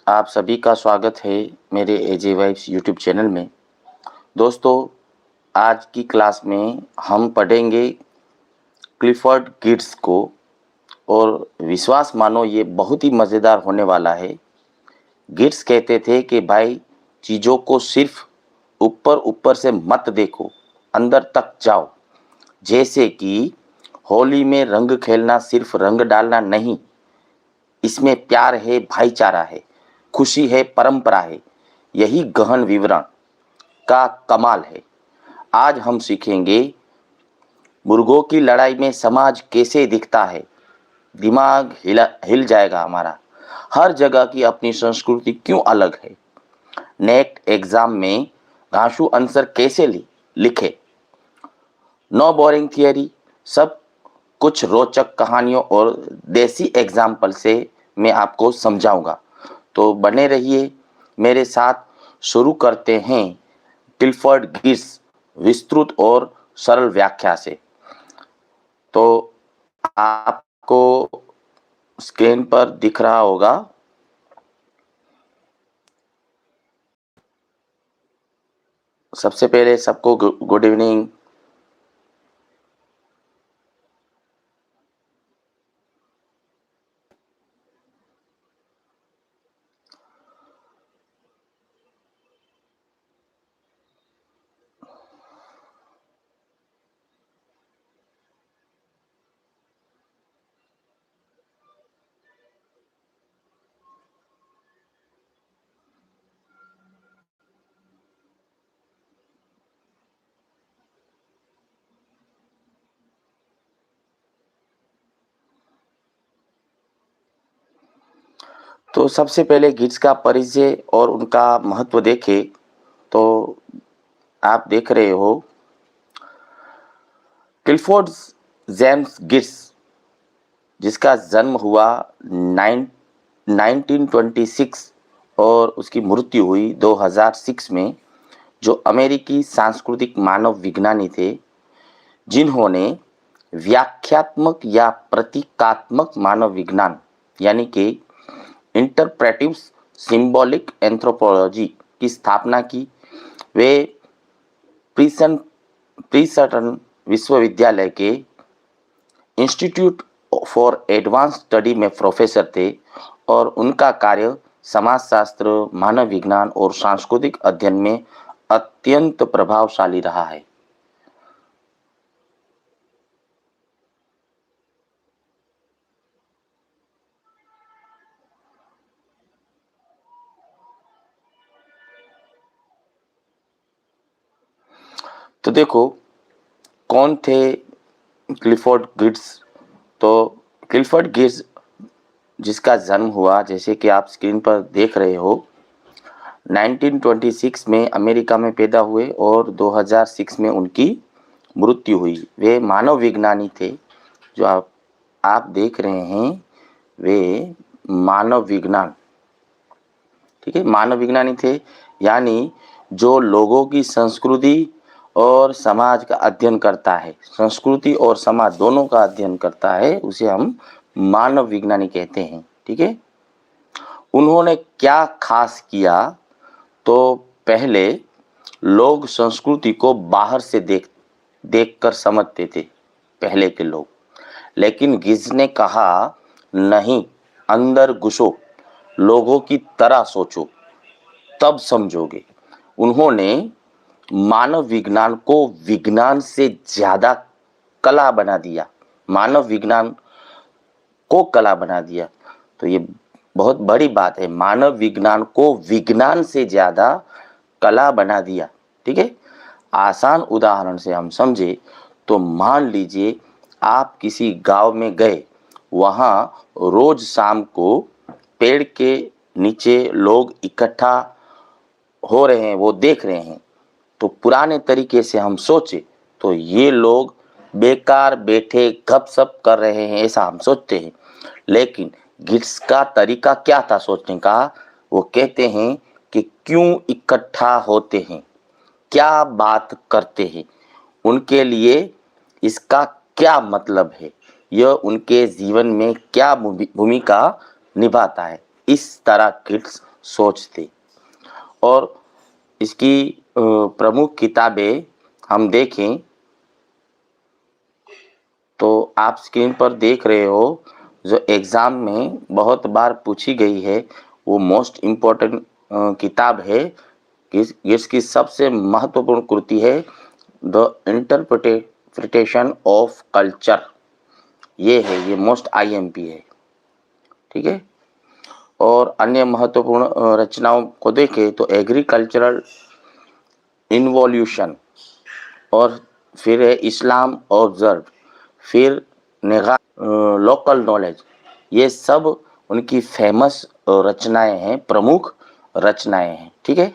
आप सभी का स्वागत है मेरे एजे वाइब्स यूट्यूब चैनल में। दोस्तों, आज की क्लास में हम पढ़ेंगे क्लिफर्ड गिट्स को और विश्वास मानो ये बहुत ही मज़ेदार होने वाला है। गिट्स कहते थे कि भाई चीज़ों को सिर्फ ऊपर ऊपर से मत देखो, अंदर तक जाओ। जैसे कि होली में रंग खेलना सिर्फ रंग डालना नहीं, इसमें प्यार है, भाईचारा है, खुशी है, परंपरा है। यही गहन विवरण का कमाल है। आज हम सीखेंगे मुर्गों की लड़ाई में समाज कैसे दिखता है। दिमाग हिल जाएगा हमारा। हर जगह की अपनी संस्कृति क्यों अलग है। नेक्स्ट एग्जाम में घासू आंसर कैसे लिखे। नो बोरिंग थियरी, सब कुछ रोचक कहानियों और देसी एग्जाम्पल से मैं आपको समझाऊंगा। तो बने रहिए मेरे साथ। शुरू करते हैं क्लिफर्ड गिट्स विस्तृत और सरल व्याख्या से। तो आपको स्क्रीन पर दिख रहा होगा। सबसे पहले सबको गुड इवनिंग। तो सबसे पहले गिट्स का परिचय और उनका महत्व देखें तो आप देख रहे हो क्लिफोर्ड जेम्स गिट्स, जिसका जन्म हुआ 1926 और उसकी मृत्यु हुई 2006 में, जो अमेरिकी सांस्कृतिक मानव विज्ञानी थे, जिन्होंने व्याख्यात्मक या प्रतीकात्मक मानव विज्ञान यानी कि इंटरप्रेटिव सिंबॉलिक एंथ्रोपोलॉजी की स्थापना की। वे प्रिंसटन प्रिंसटन विश्वविद्यालय के इंस्टीट्यूट फॉर एडवांस स्टडी में प्रोफेसर थे और उनका कार्य समाजशास्त्र, मानव विज्ञान और सांस्कृतिक अध्ययन में अत्यंत प्रभावशाली रहा है। तो देखो कौन थे क्लिफोर्ड गिट्स। तो क्लिफोर्ड गिट्स, जिसका जन्म हुआ जैसे कि आप स्क्रीन पर देख रहे हो 1926 में अमेरिका में पैदा हुए और 2006 में उनकी मृत्यु हुई। वे मानव विज्ञानी थे। जो आप देख रहे हैं वे मानव विज्ञान, ठीक है, मानव विज्ञानी थे। यानी जो लोगों की संस्कृति और समाज का अध्ययन करता है, संस्कृति और समाज दोनों का अध्ययन करता है, उसे हम मानव विज्ञानी कहते हैं। ठीक है। उन्होंने क्या खास किया, तो पहले लोग संस्कृति को बाहर से देखकर समझते थे, पहले के लोग। लेकिन गिज ने कहा नहीं, अंदर घुसो, लोगों की तरह सोचो, तब समझोगे। उन्होंने मानव विज्ञान को विज्ञान से ज्यादा कला बना दिया, मानव विज्ञान को कला बना दिया। तो ये बहुत बड़ी बात है, मानव विज्ञान को विज्ञान से ज्यादा कला बना दिया। ठीक है। आसान उदाहरण से हम समझे तो मान लीजिए आप किसी गांव में गए, वहां रोज शाम को पेड़ के नीचे लोग इकट्ठा हो रहे हैं, वो देख रहे हैं। तो पुराने तरीके से हम सोचे तो ये लोग बेकार बैठे गपशप कर रहे हैं, ऐसा हम सोचते हैं। लेकिन गिट्स का तरीका क्या था सोचने का? वो कहते हैं कि क्यों इकट्ठा होते हैं, क्या बात करते हैं, उनके लिए इसका क्या मतलब है, यह उनके जीवन में क्या भूमिका निभाता है। इस तरह गिट्स सोच थी। और इसकी प्रमुख किताबें हम देखें तो आप स्क्रीन पर देख रहे हो, जो एग्ज़ाम में बहुत बार पूछी गई है, वो मोस्ट इम्पोर्टेंट किताब है। इसकी सबसे महत्वपूर्ण कृति है द इंटरप्रिटेशन ऑफ कल्चर। ये है, ये मोस्ट आईएमपी है, ठीक है। और अन्य महत्वपूर्ण रचनाओं को देखें तो एग्रीकल्चरल इन्वोल्यूशन, और फिर है इस्लाम ऑब्जर्व, फिर नेगा लोकल नॉलेज। ये सब उनकी फेमस रचनाएं हैं, प्रमुख रचनाएं हैं, ठीक है।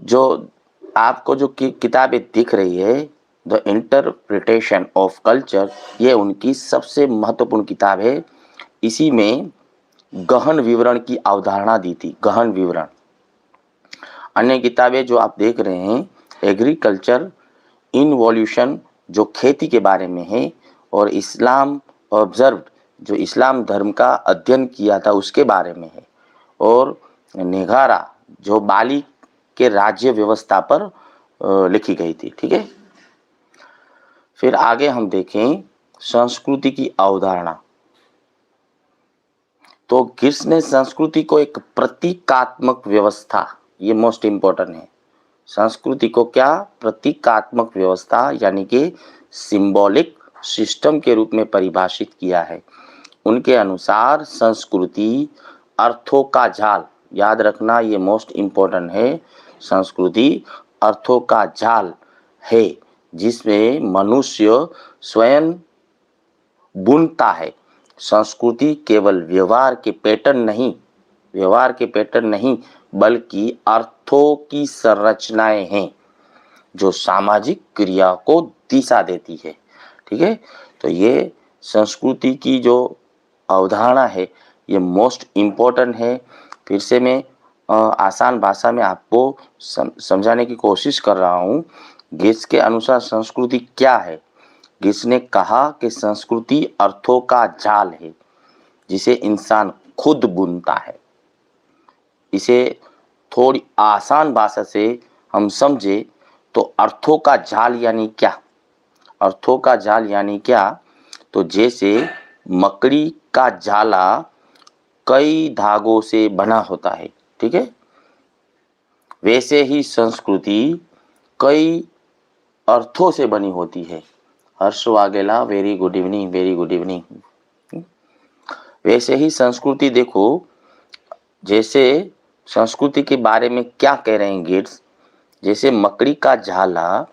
जो आपको जो किताबें दिख रही है, द इंटरप्रिटेशन ऑफ कल्चर, ये उनकी सबसे महत्वपूर्ण किताब है। इसी में गहन विवरण की अवधारणा दी थी, गहन विवरण। अन्य किताबें जो आप देख रहे हैं, एग्रीकल्चर इन्वोल्यूशन जो खेती के बारे में है, और इस्लाम ऑब्जर्व जो इस्लाम धर्म का अध्ययन किया था उसके बारे में है, और नेगारा जो बाली के राज्य व्यवस्था पर लिखी गई थी, ठीक है। फिर आगे हम देखें संस्कृति की अवधारणा। तो गिर्स ने संस्कृति को एक प्रतीकात्मक व्यवस्था, ये मोस्ट इम्पोर्टेंट है, संस्कृति को क्या, प्रतीकात्मक व्यवस्था यानी कि सिंबॉलिक सिस्टम के रूप में परिभाषित किया है। उनके अनुसार संस्कृति अर्थों का जाल, याद रखना ये मोस्ट इम्पोर्टेंट है, संस्कृति अर्थों का जाल है जिसमें मनुष्य स्वयं बुनता है। संस्कृति केवल व्यवहार के पैटर्न नहीं बल्कि अर्थों की संरचनाएं हैं जो सामाजिक क्रिया को दिशा देती है, ठीक है। तो ये संस्कृति की जो अवधारणा है ये मोस्ट इम्पोर्टेंट है। फिर से मैं आसान भाषा में आपको समझाने की कोशिश कर रहा हूँ। गिब्स के अनुसार संस्कृति क्या है? गिब्स ने कहा कि संस्कृति अर्थों का जाल है जिसे इंसान खुद बुनता है। इसे थोड़ी आसान भाषा से हम समझे तो अर्थों का जाल यानी क्या? अर्थों का जाल यानी क्या? तो जैसे मकड़ी का जाला कई धागों से बना होता है, ठीक है, वैसे ही संस्कृति कई अर्थों से बनी होती है। Harsh Vaghela, very good evening, very good evening. वैसे ही संस्कृति देखो, जैसे संस्कृति के बारे में क्या कह रहे हैं गिब्स, जैसे मकड़ी का जाला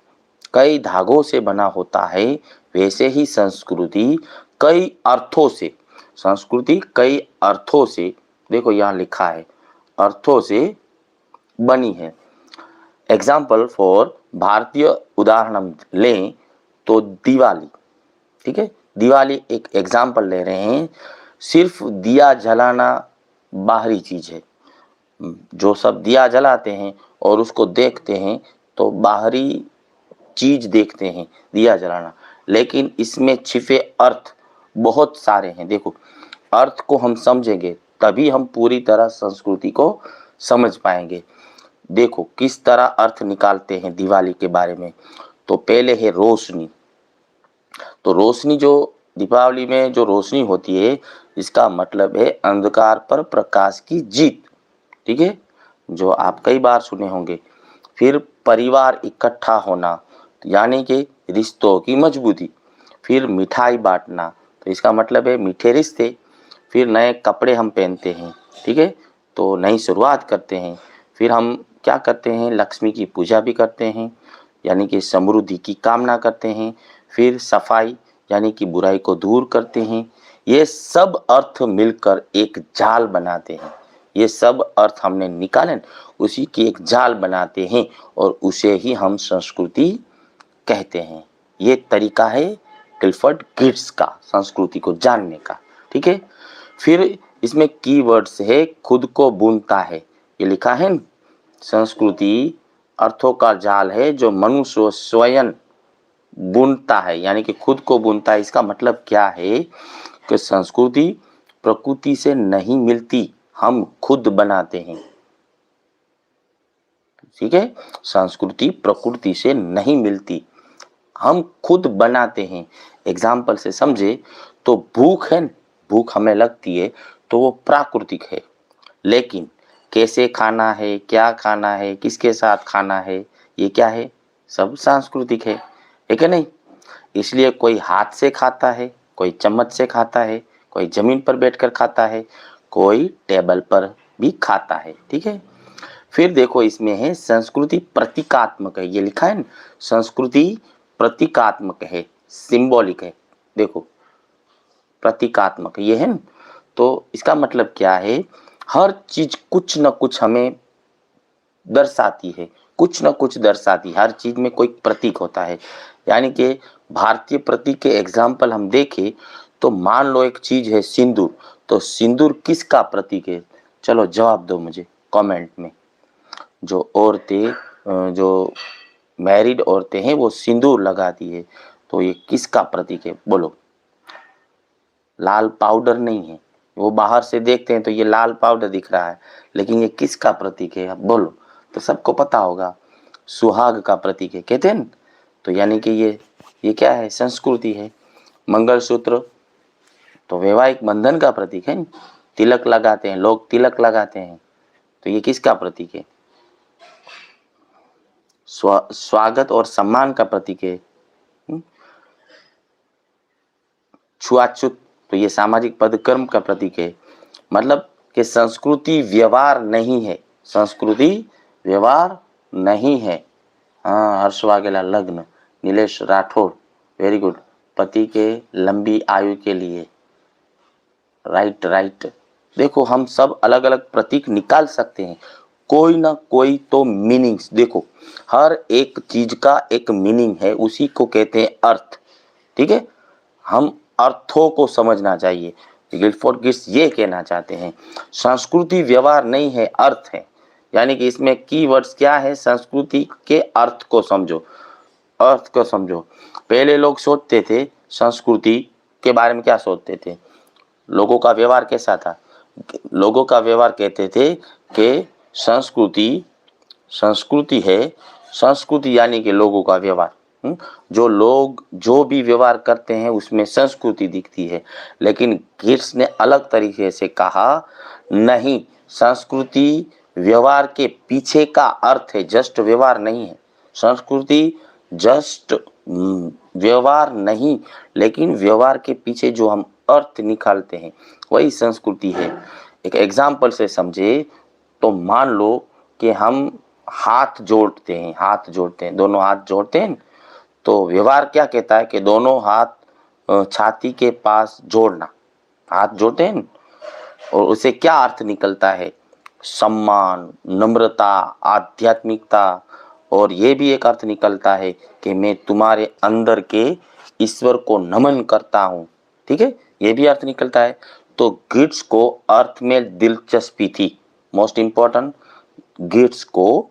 कई धागों से बना होता है, वैसे ही संस्कृति कई अर्थों से, संस्कृति कई अर्थों से, देखो यहाँ लिखा है अर्थों से बनी है। एग्जाम्पल फॉर भारतीय उदाहरण हम लें तो दिवाली, ठीक है, दिवाली एक एग्जाम्पल ले रहे हैं। सिर्फ दिया जलाना बाहरी चीज है, जो सब दिया जलाते हैं और उसको देखते हैं तो बाहरी चीज देखते हैं दिया जलाना, लेकिन इसमें छिपे अर्थ बहुत सारे हैं। देखो, अर्थ को हम समझेंगे तभी हम पूरी तरह संस्कृति को समझ पाएंगे। देखो किस तरह अर्थ निकालते हैं दिवाली के बारे में। तो पहले है रोशनी। तो रोशनी, जो दीपावली में जो रोशनी होती है, इसका मतलब है अंधकार पर प्रकाश की जीत, ठीक है, जो आप कई बार सुने होंगे। फिर परिवार इकट्ठा होना यानी कि रिश्तों की मजबूती। फिर मिठाई बांटना, तो इसका मतलब है मीठे रिश्ते। फिर नए कपड़े हम पहनते हैं, ठीक है, तो नई शुरुआत करते हैं। फिर हम क्या करते हैं, लक्ष्मी की पूजा भी करते हैं यानी कि समृद्धि की कामना करते हैं। फिर सफाई यानी कि बुराई को दूर करते हैं। ये सब अर्थ मिलकर एक जाल बनाते हैं। ये सब अर्थ हमने निकाले, उसी की एक जाल बनाते हैं और उसे ही हम संस्कृति कहते हैं। ये तरीका है क्लिफर्ड गिब्स का संस्कृति को जानने का, ठीक है। फिर इसमें कीवर्ड्स है, खुद को बुनता है, ये लिखा है। संस्कृति अर्थों का जाल है जो मनुष्य स्वयं बुनता है यानी कि खुद को बुनता है। इसका मतलब क्या है कि संस्कृति प्रकृति से नहीं मिलती, हम खुद बनाते हैं। ठीक है, संस्कृति प्रकृति से नहीं मिलती, हम खुद बनाते हैं। एग्जाम्पल से समझे तो भूख है, भूख हमें लगती है तो वो प्राकृतिक है, लेकिन कैसे खाना है, क्या खाना है, किसके साथ खाना है, ये क्या है, सब सांस्कृतिक है कि नहीं। इसलिए कोई हाथ से खाता है, कोई चम्मच से खाता है, कोई जमीन पर बैठकर खाता है, कोई टेबल पर भी खाता है। ठीक है, फिर देखो इसमें है संस्कृति प्रतीकात्मक है, ये लिखा है ना, संस्कृति प्रतीकात्मक है, सिंबॉलिक है। देखो प्रतीकात्मक ये है ना, तो इसका मतलब क्या है, हर चीज कुछ न कुछ हमें दर्शाती है, कुछ न कुछ दर्शाती, हर चीज में कोई प्रतीक होता है। यानी कि भारतीय प्रतीक के एग्जाम्पल हम देखें तो मान लो एक चीज है सिंदूर, तो सिंदूर किसका प्रतीक है, चलो जवाब दो मुझे कमेंट में। जो औरतें, जो मैरिड औरतें हैं वो सिंदूर लगाती है, तो ये किसका प्रतीक है, बोलो। लाल पाउडर नहीं है, वो बाहर से देखते हैं तो ये लाल पाउडर दिख रहा है, लेकिन ये किसका प्रतीक है, अब बोलो। तो सबको पता होगा, सुहाग का प्रतीक है, कहते हैं ना। तो यानी कि ये क्या है, संस्कृति है। मंगलसूत्र तो वैवाहिक बंधन का प्रतीक है। तिलक लगाते हैं लोग, तिलक लगाते हैं, तो ये किसका प्रतीक है, स्वागत और सम्मान का प्रतीक है। छुआछूत तो ये सामाजिक पदकर्म का प्रतीक है। मतलब कि संस्कृति व्यवहार नहीं है, संस्कृति व्यवहार नहीं है। हाँ, हर्ष वाघेला लग्न, नीलेश राठौर वेरी गुड, पति के लंबी आयु के लिए, राइट राइट। देखो हम सब अलग अलग प्रतीक निकाल सकते हैं, कोई ना कोई तो मीनिंग्स, देखो हर एक चीज का एक मीनिंग है, उसी को कहते हैं अर्थ। ठीक है, हम अर्थों को समझना चाहिए। गिलफोर्ड गिट्स ये कहना चाहते हैं, संस्कृति व्यवहार नहीं है, अर्थ है। यानी कि इसमें कीवर्ड्स क्या है, संस्कृति के अर्थ को समझो, अर्थ को समझो। पहले लोग सोचते थे संस्कृति के बारे में, क्या सोचते थे, लोगों का व्यवहार कैसा था, लोगों का व्यवहार कहते थे कि संस्कृति, संस्कृति है, संस्कृति यानी कि लोगों का व्यवहार। जो लोग जो भी व्यवहार करते हैं उसमें संस्कृति दिखती है। लेकिन गिट्स ने अलग तरीके से कहा, नहीं, संस्कृति व्यवहार के पीछे का अर्थ है, जस्ट व्यवहार नहीं है। संस्कृति जस्ट व्यवहार नहीं, लेकिन व्यवहार के पीछे जो हम अर्थ निकालते हैं वही संस्कृति है। एक एग्जाम्पल से समझे तो मान लो कि हम हाथ जोड़ते हैं, हाथ जोड़ते हैं, दोनों हाथ जोड़ते हैं, तो व्यवहार क्या कहता है कि दोनों हाथ छाती के पास जोड़ना, हाथ जोड़ते हैं, और उसे क्या अर्थ निकलता है, सम्मान, नम्रता, आध्यात्मिकता, और ये भी एक अर्थ निकलता है कि मैं तुम्हारे अंदर के ईश्वर को नमन करता हूँ। ठीक है, ये भी अर्थ निकलता है। तो गिट्स को अर्थ में दिलचस्पी थी, मोस्ट इंपॉर्टेंट, गिट्स को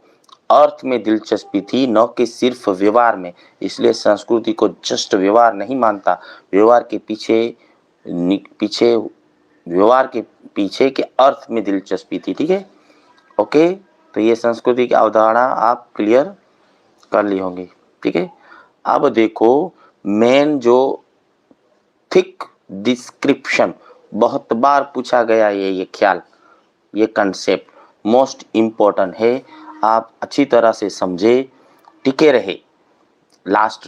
अर्थ में दिलचस्पी थी, न कि सिर्फ व्यवहार में। इसलिए संस्कृति को जस्ट व्यवहार नहीं मानता, व्यवहार के पीछे व्यवहार के पीछे के अर्थ में दिलचस्पी थी। ठीक है, ओके, तो ये संस्कृति की अवधारणा आप क्लियर कर ली होंगी। ठीक है, अब देखो मेन जो थिक डिस्क्रिप्शन, बहुत बार पूछा गया ये ख्याल, ये कंसेप्ट मोस्ट इम्पोर्टेंट है, आप अच्छी तरह से समझे, टिके रहे लास्ट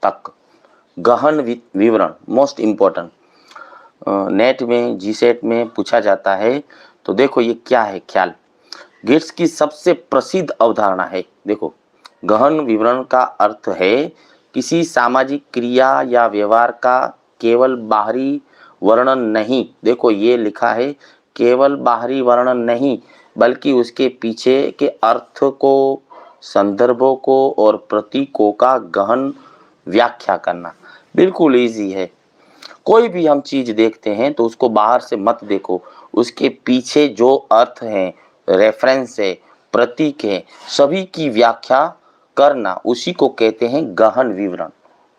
तक। गहन विवरण मोस्ट इम्पोर्टेंट, नेट में जीसेट में पूछा जाता है। तो देखो ये क्या है ख्याल, गिट्स की सबसे प्रसिद्ध अवधारणा है। देखो गहन विवरण का अर्थ है किसी सामाजिक क्रिया या व्यवहार का केवल बाहरी वर्णन नहीं, देखो ये लिखा है केवल बाहरी वर्णन नहीं, बल्कि उसके पीछे के अर्थ को, संदर्भों को और प्रतीकों का गहन व्याख्या करना। बिल्कुल इजी है, कोई भी हम चीज देखते हैं तो उसको बाहर से मत देखो, उसके पीछे जो अर्थ है, रेफरेंस है, प्रतीक है, सभी की व्याख्या करना, उसी को कहते हैं गहन विवरण,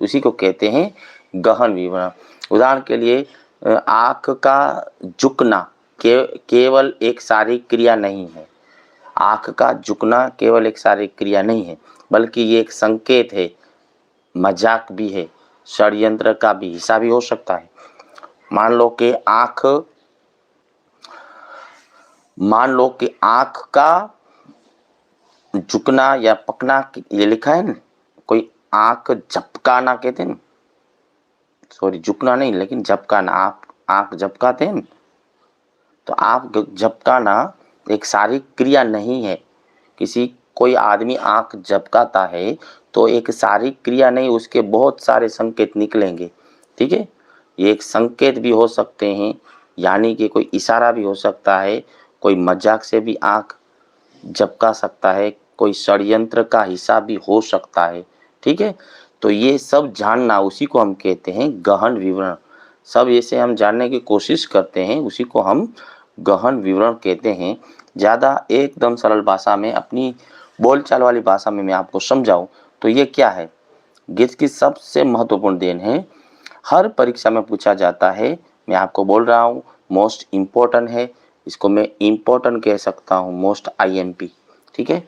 उसी को कहते हैं गहन विवरण। उदाहरण के लिए आँख का झुकना केवल एक शारीरिक क्रिया नहीं है। आँख का झुकना केवल एक शारीरिक क्रिया नहीं है, बल्कि ये एक संकेत है, मजाक भी है, षड्यंत्र का भी हिस्सा भी हो सकता है। मान लो कि आँख का झुकना या पकना, ये लिखा है ना, कोई आँख झपकाना कहते हैं ना, सॉरी झुकना नहीं लेकिन झपकाना, आप आँख झपकाते हैं ना, तो आँख झपकाना एक शारीरिक क्रिया नहीं है। कोई आदमी आँख झपकाता है तो एक शारीरिक क्रिया नहीं, उसके बहुत सारे संकेत निकलेंगे। ठीक है, ये एक संकेत भी हो सकते हैं, यानी कि कोई इशारा भी हो सकता है, कोई मजाक से भी आँख झपका सकता है, कोई षड्यंत्र का हिस्सा भी हो सकता है। ठीक है, तो ये सब जानना, उसी को हम कहते हैं गहन विवरण। सब ऐसे हम जानने की कोशिश करते हैं, उसी को हम गहन विवरण कहते हैं। ज़्यादा एकदम सरल भाषा में, अपनी बोलचाल वाली भाषा में मैं आपको समझाऊं तो ये क्या है, गिट्स की सबसे महत्वपूर्ण देन है, हर परीक्षा में पूछा जाता है। मैं आपको बोल रहा हूँ मोस्ट इम्पोर्टेंट है, इसको मैं इम्पोर्टेंट कह सकता हूँ, मोस्ट आईएमपी। ठीक है,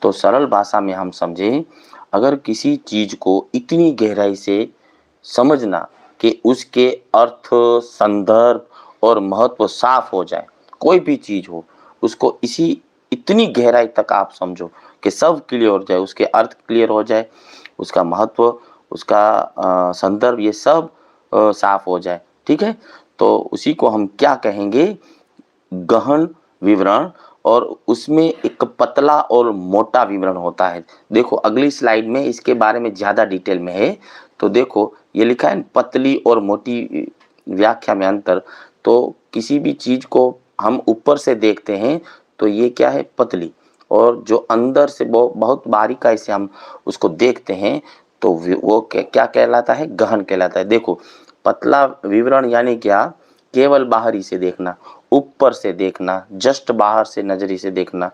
तो सरल भाषा में हम समझें, अगर किसी चीज को इतनी गहराई से समझना कि उसके अर्थ, संदर्भ और महत्व साफ हो जाए, कोई भी चीज हो उसको इतनी गहराई तक आप समझो कि सब क्लियर हो जाए, उसके अर्थ क्लियर हो जाए, उसका महत्व, उसका संदर्भ, ये सब साफ हो जाए। ठीक है, तो उसी को हम क्या कहेंगे, गहन विवरण। और उसमें एक पतला और मोटा विवरण होता है। देखो अगली स्लाइड में इसके बारे में ज़्यादा डिटेल में है, तो देखो ये लिखा है पतली और मोटी व्याख्या में अंतर। तो किसी भी चीज़ को हम ऊपर से देखते हैं तो ये क्या है, पतली, और जो अंदर से बहुत बारीकाई से हम उसको देखते हैं तो वो क्या कहलाता है, गहन कहलाता है। देखो पतला विवरण यानी क्या, केवल बाहरी से देखना, ऊपर से देखना, जस्ट बाहर से नजरी से देखना,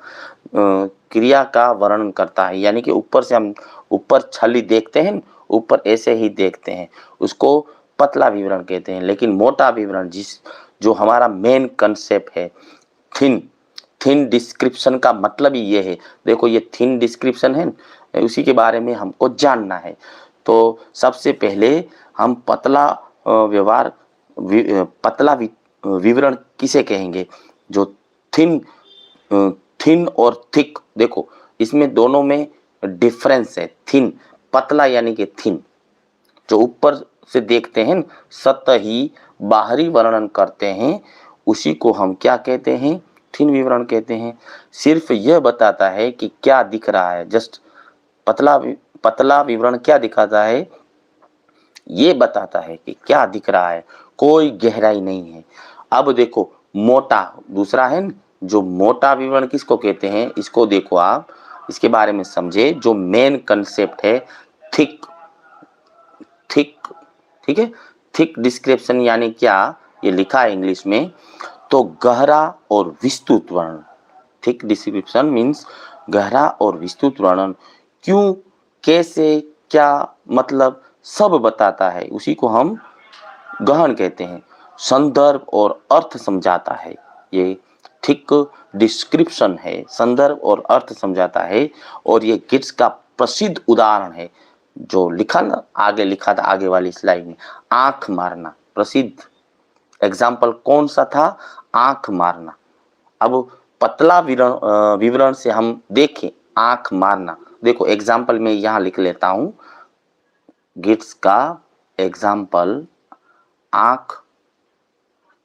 क्रिया का वर्णन करता है। यानी कि ऊपर से हम ऊपर छली देखते हैं, ऊपर ऐसे ही देखते हैं, उसको पतला विवरण कहते हैं। लेकिन मोटा विवरण जो हमारा मेन कंसेप्ट है, थिन थिन डिस्क्रिप्शन का मतलब ही ये है। देखो ये थिन डिस्क्रिप्शन है, उसी के बारे में हमको जानना है। तो सबसे पहले हम पतला विवरण किसे कहेंगे, जो थिन थिन और थिक, देखो इसमें दोनों में डिफरेंस है। थिन, पतला यानी कि थिन, जो ऊपर से देखते हैं, सतही बाहरी वर्णन करते हैं, उसी को हम क्या कहते हैं, थिन विवरण कहते हैं। सिर्फ यह बताता है कि क्या दिख रहा है, जस्ट पतला विवरण क्या दिखाता है, ये बताता है कि क्या दिख रहा है, कोई गहराई नहीं है। अब देखो मोटा दूसरा है, जो मोटा विवरण किसको कहते हैं, इसको देखो आप, इसके बारे में समझे। जो मेन कंसेप्ट है थिक, ठीक है, थिक डिस्क्रिप्शन यानी क्या, ये लिखा है इंग्लिश में, तो गहरा और विस्तृत वर्णन। थिक डिस्क्रिप्शन मीन्स गहरा और विस्तृत वर्णन, क्यों, कैसे, क्या मतलब सब बताता है, उसी को हम गहन कहते हैं। संदर्भ और अर्थ समझाता है, ये थिक डिस्क्रिप्शन है, संदर्भ और अर्थ समझाता है। और ये गिट्स का प्रसिद्ध उदाहरण है, जो लिखा ना, आगे लिखा था आगे वाली स्लाइड में, आंख मारना। प्रसिद्ध एग्जाम्पल कौन सा था, आंख मारना। अब पतला विवरण से हम देखें आंख मारना, देखो एग्जाम्पल में यहाँ लिख लेता हूं, गिट्स का एग्जाम्पल, आंख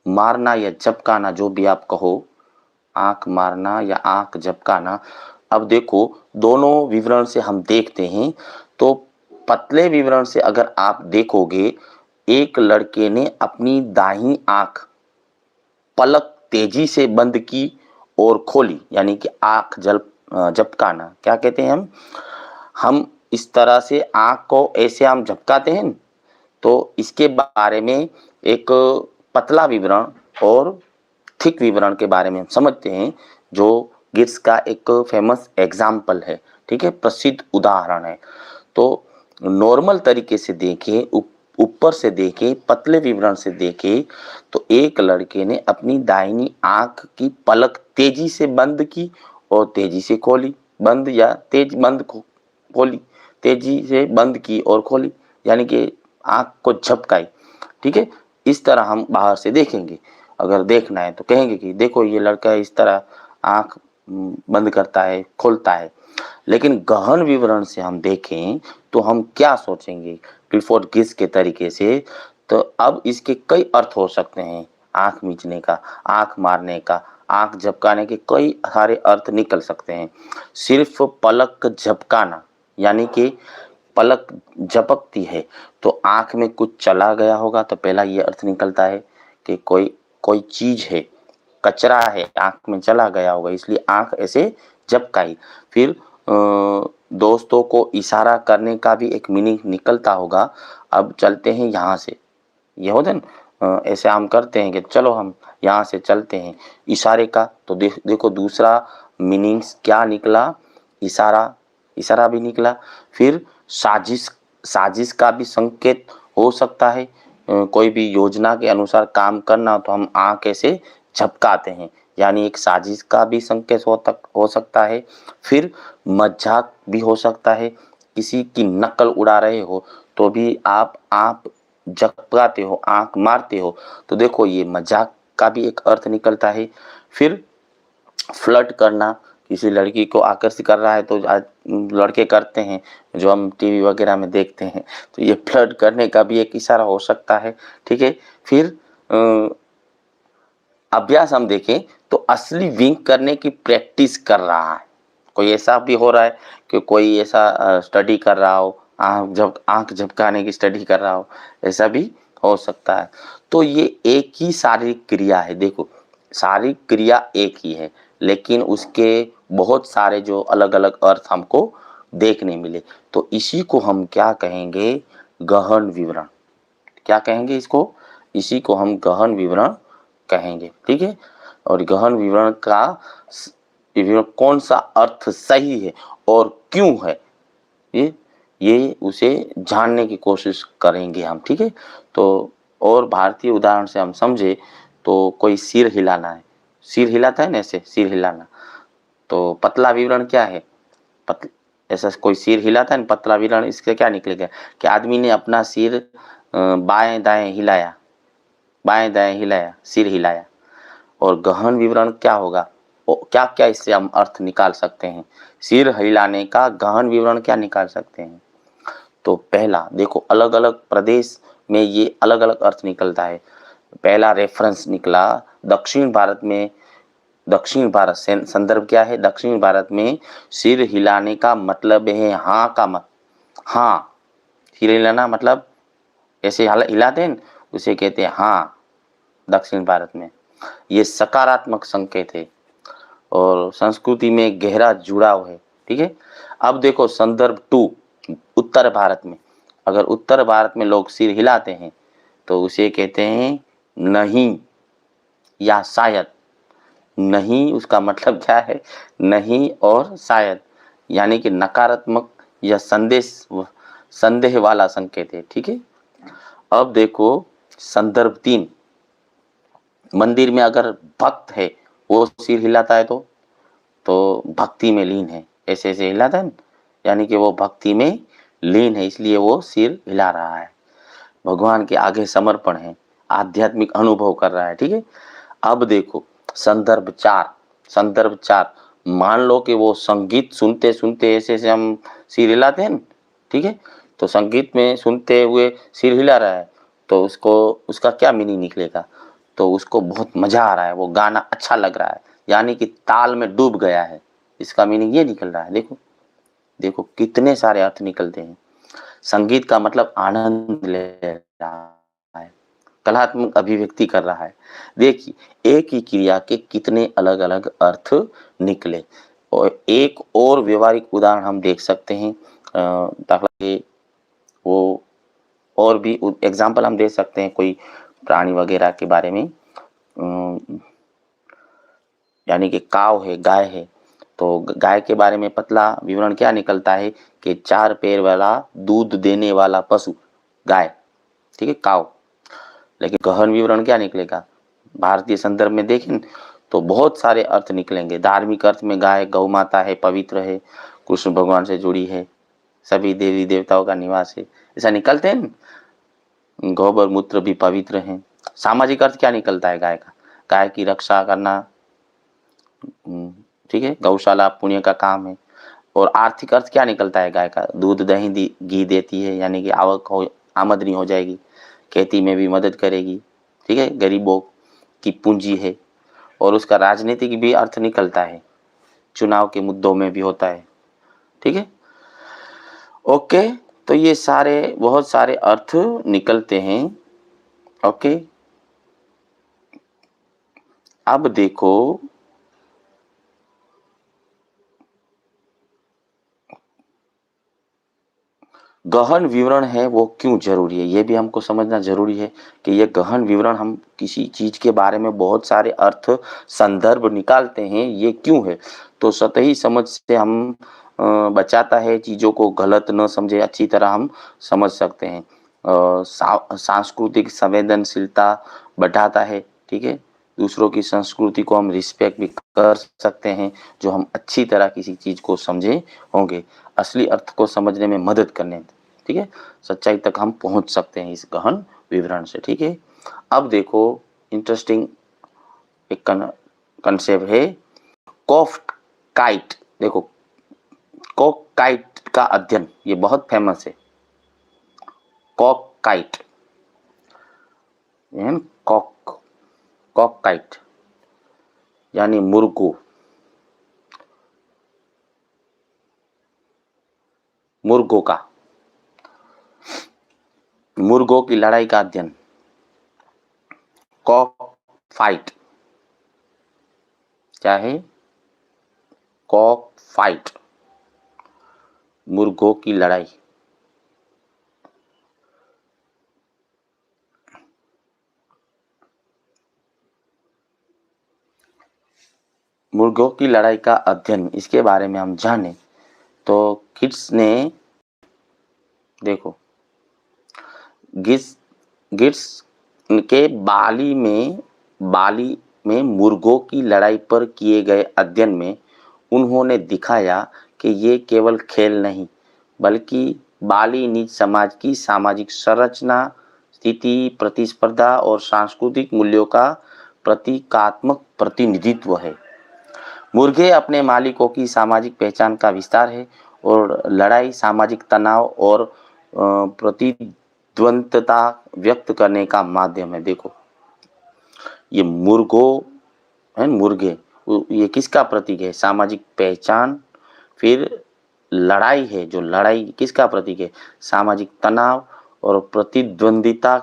मारना या झपकाना, जो भी आप कहो, आंख मारना या आंख झपकाना। अब देखो दोनों विवरण से हम देखते हैं, तो पतले विवरण से अगर आप देखोगे, एक लड़के ने अपनी दाहिनी आंख पलक तेजी से बंद की और खोली, यानी कि आंख झपकाना क्या कहते हैं हम इस तरह से आंख को ऐसे हम झपकाते हैं, तो इसके बारे में एक पतला विवरण और थिक विवरण के बारे में हम समझते हैं, जो गिट्स का एक फेमस एग्जाम्पल है। ठीक है, प्रसिद्ध उदाहरण है। तो नॉर्मल तरीके से देखें, ऊपर से देखें, पतले विवरण से देखें तो एक लड़के ने अपनी दाहिनी आंख की पलक तेजी से बंद की और तेजी से खोली, बंद या तेज बंद खोली, तेजी से बंद की और खोली, यानी कि आंख को झपकाई। ठीक है, इस तरह हम बाहर से देखेंगे। अगर देखना है तो कहेंगे कि देखो ये लड़का इस तरह आंख बंद करता है, खोलता है। लेकिन गहन विवरण से हम देखें तो हम क्या सोचेंगे, बिफोर गिस के तरीके से, तो अब इसके कई अर्थ हो सकते हैं। आंख मीचने का, आंख मारने का, आंख झपकाने के कई सारे अर्थ निकल सकते हैं। सिर्फ पलक झपकाना, यानी कि पलक झपकती है तो आंख में कुछ चला गया होगा, तो पहला ये अर्थ निकलता है कि कोई कोई चीज है, कचरा है, आंख में चला गया होगा, इसलिए आंख ऐसे झपकाई। फिर दोस्तों को इशारा करने का भी एक मीनिंग निकलता होगा। अब चलते हैं यहाँ से, ये होता है ना, ऐसे हम करते हैं कि चलो हम यहाँ से चलते हैं, इशारे का। तो देखो दूसरा मीनिंग्स क्या निकला, इशारा, इशारा भी निकला। फिर साजिश, साजिश का भी संकेत हो सकता है। कोई भी योजना के अनुसार काम करना तो हम आंख ऐसे झपकाते हैं, यानी एक साजिश का भी संकेत हो सकता है। फिर मजाक भी हो सकता है, किसी की नकल उड़ा रहे हो तो भी आप झपकाते हो, आंख मारते हो, तो देखो ये मजाक का भी एक अर्थ निकलता है। फिर फ्लर्ट करना, किसी लड़की को आकर्षित कर रहा है तो आज लड़के करते हैं, जो हम टीवी वगैरह में देखते हैं, तो ये फ्लर्ट करने का भी एक इशारा हो सकता है। ठीक है, फिर अभ्यास हम देखें तो असली विंक करने की प्रैक्टिस कर रहा है। कोई ऐसा भी हो रहा है कि कोई ऐसा स्टडी कर रहा हो, आंख झपकाने की स्टडी कर रहा हो, ऐसा भी हो सकता है। तो ये एक ही शारीरिक क्रिया है। देखो शारीरिक क्रिया एक ही है, लेकिन उसके बहुत सारे जो अलग अलग अर्थ हमको देखने मिले, तो इसी को हम क्या कहेंगे, गहन विवरण। क्या कहेंगे इसको, इसी को हम गहन विवरण कहेंगे। ठीक है, और गहन विवरण का विवरण कौन सा अर्थ सही है और क्यों है, ये उसे जानने की कोशिश करेंगे हम। ठीक है, तो और भारतीय उदाहरण से हम समझे तो कोई सिर हिलाना है, सिर हिलाता है ना, ऐसे सिर हिलाना, तो पतला विवरण क्या है, ऐसा कोई सिर हिलाता है ना, पतला विवरण इससे क्या निकलेगा कि आदमी ने अपना सिर बाएं दाएं हिलाया, बाएं दाएं हिलाया, सिर हिलाया। और गहन विवरण क्या होगा, क्या क्या इससे हम अर्थ निकाल सकते हैं, सिर हिलाने का गहन विवरण क्या निकाल सकते हैं। तो पहला देखो, अलग अलग प्रदेश में ये अलग अलग अर्थ निकलता है। पहला रेफरेंस निकला दक्षिण भारत में, दक्षिण भारत से संदर्भ क्या है, दक्षिण भारत में सिर हिलाने का मतलब है हाँ का मत, हाँ, सिर हिलाना मतलब ऐसे हिलाते हैं, उसे कहते हैं हाँ। दक्षिण भारत में ये सकारात्मक संकेत है और संस्कृति में गहरा जुड़ाव है। ठीक है, अब देखो संदर्भ 2, उत्तर भारत में, अगर उत्तर भारत में लोग सिर हिलाते हैं तो उसे कहते हैं नहीं या शायद। नहीं उसका मतलब क्या है, नहीं और शायद, यानी कि नकारात्मक या संदेह वाला संकेत है। ठीक है, अब देखो संदर्भ 3, मंदिर में अगर भक्त है वो सिर हिलाता है तो भक्ति में लीन है, ऐसे ऐसे हिलाता है ना, यानी कि वो भक्ति में लीन है, इसलिए वो सिर हिला रहा है, भगवान के आगे समर्पण है, आध्यात्मिक अनुभव कर रहा है। ठीक है, अब देखो संदर्भ 4, संदर्भ 4, मान लो कि वो संगीत सुनते सुनते ऐसे ऐसे हम सिर हिलाते हैं ना, ठीक है, तो संगीत में सुनते हुए सिर हिला रहा है तो उसको, उसका क्या मीनिंग निकलेगा, तो उसको बहुत मजा आ रहा है, वो गाना अच्छा लग रहा है, यानी कि ताल में डूब गया है, इसका मीनिंग ये निकल रहा है। देखो देखो कितने सारे अर्थ निकलते हैं। संगीत का मतलब आनंद ले रहा है, कलात्मक अभिव्यक्ति कर रहा है। देखिए एक ही क्रिया के कितने अलग अलग अर्थ निकले। और एक और व्यवहारिक उदाहरण हम देख सकते हैं, दाखला वो और भी एग्जाम्पल हम दे सकते हैं कोई प्राणी वगैरह के बारे में, यानी कि काव है, गाय है, तो गाय के बारे में पतला विवरण क्या निकलता है कि 4 पैर वाला दूध देने वाला पशु गाय, ठीक है, काव। लेकिन गहन विवरण क्या निकलेगा, भारतीय संदर्भ में देखें तो बहुत सारे अर्थ निकलेंगे। धार्मिक अर्थ में गाय गौ माता है, पवित्र है, कृष्ण भगवान से जुड़ी है, सभी देवी देवताओं का निवास है, ऐसा निकलते हैं। गोबर मूत्र भी पवित्र हैं। सामाजिक अर्थ क्या निकलता है गाय का, गाय की रक्षा करना, ठीक है, गौशाला पुण्य का काम है। और आर्थिक अर्थ क्या निकलता है गाय का, दूध दही घी देती है, यानी कि आवक हो, आमदनी हो जाएगी, खेती में भी मदद करेगी, ठीक है, गरीबों की पूंजी है। और उसका राजनीतिक भी अर्थ निकलता है, चुनाव के मुद्दों में भी होता है, ठीक है। ओके, तो ये सारे बहुत सारे अर्थ निकलते हैं। ओके, अब देखो गहन विवरण है वो क्यों जरूरी है, ये भी हमको समझना जरूरी है कि ये गहन विवरण, हम किसी चीज के बारे में बहुत सारे अर्थ संदर्भ निकालते हैं, ये क्यों है। तो सतही समझ से हम बचाता है, चीजों को गलत न समझे, अच्छी तरह हम समझ सकते हैं। सांस्कृतिक संवेदनशीलता बढ़ाता है, ठीक है, दूसरों की संस्कृति को हम रिस्पेक्ट भी कर सकते हैं, जो हम अच्छी तरह किसी चीज को समझे होंगे, असली अर्थ को समझने में मदद करने, ठीक है, सच्चाई तक हम पहुंच सकते हैं इस गहन विवरण से, ठीक है। अब देखो इंटरेस्टिंग एक कंसेप्ट है कॉफ्ट काइट। देखो कॉक काइट का अध्ययन, ये बहुत फेमस है, cock fight, cock cock fight यानी मुर्गो, मुर्गों का, मुर्गों की लड़ाई का अध्ययन, कॉक फाइट, क्या है, कॉक फाइट, मुर्गों की लड़ाई। मुर्गों की लड़ाई का अध्ययन, इसके बारे में हम जाने तो किट्स ने, देखो गिट्स के बाली में मुर्गों की लड़ाई पर किए गए अध्ययन में उन्होंने दिखाया कि ये केवल खेल नहीं बल्कि बाली निज समाज की सामाजिक संरचना, स्थिति, प्रतिस्पर्धा और सांस्कृतिक मूल्यों का प्रतीकात्मक प्रतिनिधित्व है। मुर्गे अपने मालिकों की सामाजिक पहचान का विस्तार है और लड़ाई सामाजिक तनाव और प्रतिद्वंदता व्यक्त करने का माध्यम है। देखो ये मुर्गों है, मुर्गे, ये किसका प्रतीक है, सामाजिक पहचान। फिर लड़ाई है, जो लड़ाई किसका प्रतीक है, सामाजिक तनाव और प्रतिद्वंदिता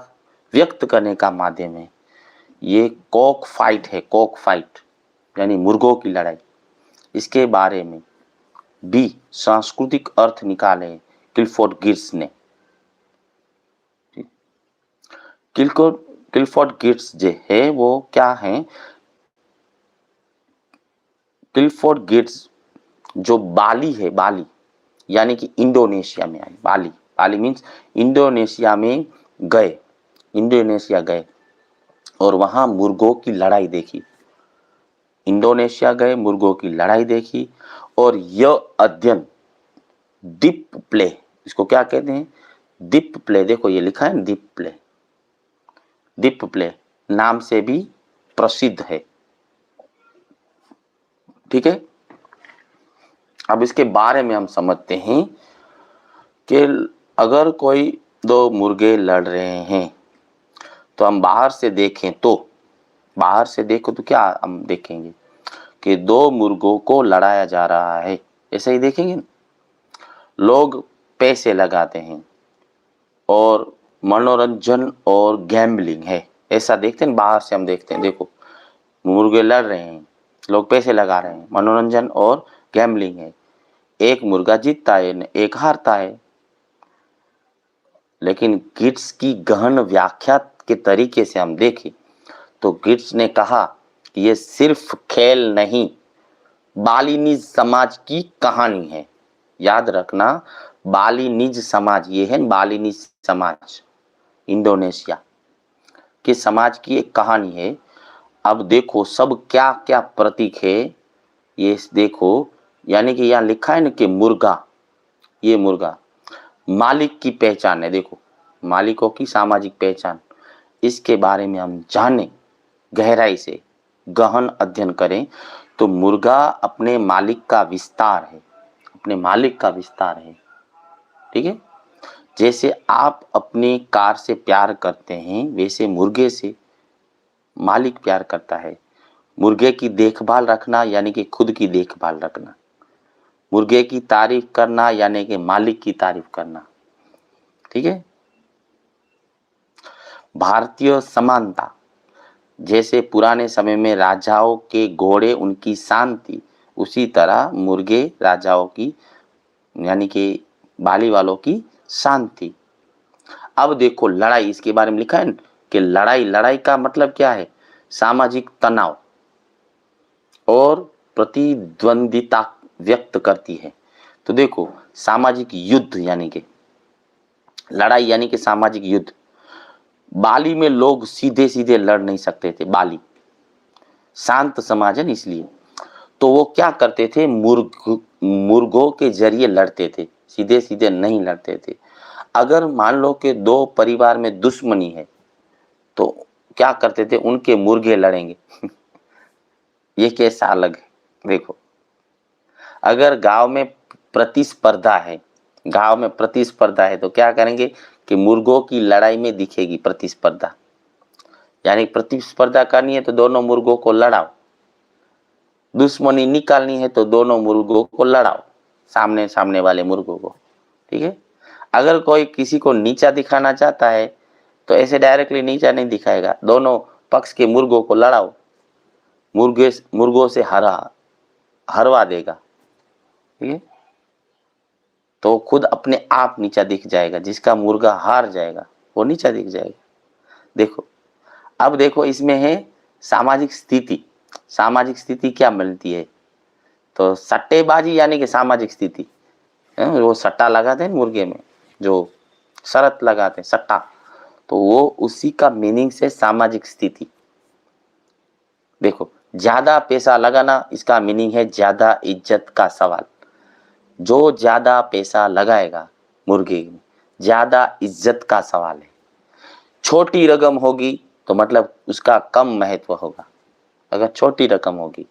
व्यक्त करने का माध्यम है। ये कॉक फाइट है, कॉक फाइट यानी मुर्गों की लड़ाई। इसके बारे में बी सांस्कृतिक अर्थ निकाले क्लिफोर्ड गिट्स ने। क्लिफोर्ड गिट्स जो है वो क्या है, क्लिफोर्ड गिट्स जो बाली है, बाली यानी कि इंडोनेशिया में आई, बाली, बाली मीन्स इंडोनेशिया में गए, इंडोनेशिया गए और वहां मुर्गों की लड़ाई देखी, इंडोनेशिया गए, मुर्गों की लड़ाई देखी। और यह अध्ययन डिप प्ले, इसको क्या कहते हैं, डिप प्ले, देखो ये लिखा है डिप प्ले, डिप प्ले नाम से भी प्रसिद्ध है, ठीक है। अब इसके बारे में हम समझते हैं कि अगर कोई दो मुर्गे लड़ रहे हैं तो हम बाहर से देखें तो, बाहर से देखो तो क्या हम देखेंगे कि दो मुर्गों को लड़ाया जा रहा है, ऐसे ही देखेंगे। लोग पैसे लगाते हैं और मनोरंजन और गैम्बलिंग है, ऐसा देखते हैं, बाहर से हम देखते हैं। देखो मुर्गे लड़ रहे हैं, लोग पैसे लगा रहे हैं, मनोरंजन और गैम्बलिंग है, एक मुर्गा जीतता है, एक हारता है। लेकिन गिट्स की गहन व्याख्या के तरीके से हम देखें तो गिट्स ने कहा कि ये सिर्फ खेल नहीं, बालिनीज समाज की कहानी है। याद रखना, बालिनीज समाज, ये है बालिनीज समाज, इंडोनेशिया के समाज की एक कहानी है। अब देखो सब क्या क्या प्रतीक है ये देखो, यानी कि यहाँ लिखा है ना कि मुर्गा, ये मुर्गा मालिक की पहचान है। देखो मालिकों की सामाजिक पहचान, इसके बारे में हम जाने, गहराई से गहन अध्ययन करें तो मुर्गा अपने मालिक का विस्तार है, अपने मालिक का विस्तार है। ठीक है, जैसे आप अपनी कार से प्यार करते हैं वैसे मुर्गे से मालिक प्यार करता है। मुर्गे की देखभाल रखना यानी कि खुद की देखभाल रखना, मुर्गे की तारीफ करना यानी कि मालिक की तारीफ करना। ठीक है, भारतीय समानता, जैसे पुराने समय में राजाओं के घोड़े उनकी शान थी, उसी तरह मुर्गे राजाओं की यानी कि बाली वालों की शान थी। अब देखो लड़ाई, इसके बारे में लिखा है ना कि लड़ाई का मतलब क्या है? सामाजिक तनाव और प्रतिद्वंदिता व्यक्त करती है। तो देखो सामाजिक युद्ध यानी कि लड़ाई यानी कि सामाजिक युद्ध। बाली में लोग सीधे सीधे लड़ नहीं सकते थे, बाली शांत समाज है ना, इसलिए तो वो क्या करते थे, मुर्गों के जरिए लड़ते थे, सीधे सीधे नहीं लड़ते थे। अगर मान लो कि दो परिवार में दुश्मनी है तो क्या करते थे, उनके मुर्गे लड़ेंगे। ये कैसा अलग है देखो। अगर गांव में प्रतिस्पर्धा है, गांव में प्रतिस्पर्धा है तो क्या करेंगे कि मुर्गों की लड़ाई में दिखेगी प्रतिस्पर्धा, यानी प्रतिस्पर्धा करनी है तो दोनों मुर्गों को लड़ाओ, दुश्मनी निकालनी है तो दोनों मुर्गों को लड़ाओ, सामने सामने वाले मुर्गों को। ठीक है, अगर कोई किसी को नीचा दिखाना चाहता है तो ऐसे डायरेक्टली नीचा नहीं दिखाएगा, दोनों पक्ष के मुर्गों को लड़ाओ, मुर्गों से हरवा देगा। ठीक है, तो खुद अपने आप नीचा दिख जाएगा, जिसका मुर्गा हार जाएगा वो नीचा दिख जाएगा। देखो अब देखो इसमें है सामाजिक स्थिति। सामाजिक स्थिति क्या मिलती है, तो सट्टेबाजी यानी कि सामाजिक स्थिति, वो सट्टा लगाते हैं मुर्गे में, जो शरत लगाते हैं सट्टा, तो वो उसी का मीनिंग से सामाजिक स्थिति। देखो ज्यादा पैसा लगाना, इसका मीनिंग है ज्यादा इज्जत का सवाल। जो ज्यादा पैसा लगाएगा मुर्गे में, ज्यादा इज्जत का सवाल है। छोटी रकम होगी तो मतलब उसका कम महत्व होगा, अगर छोटी रकम होगी।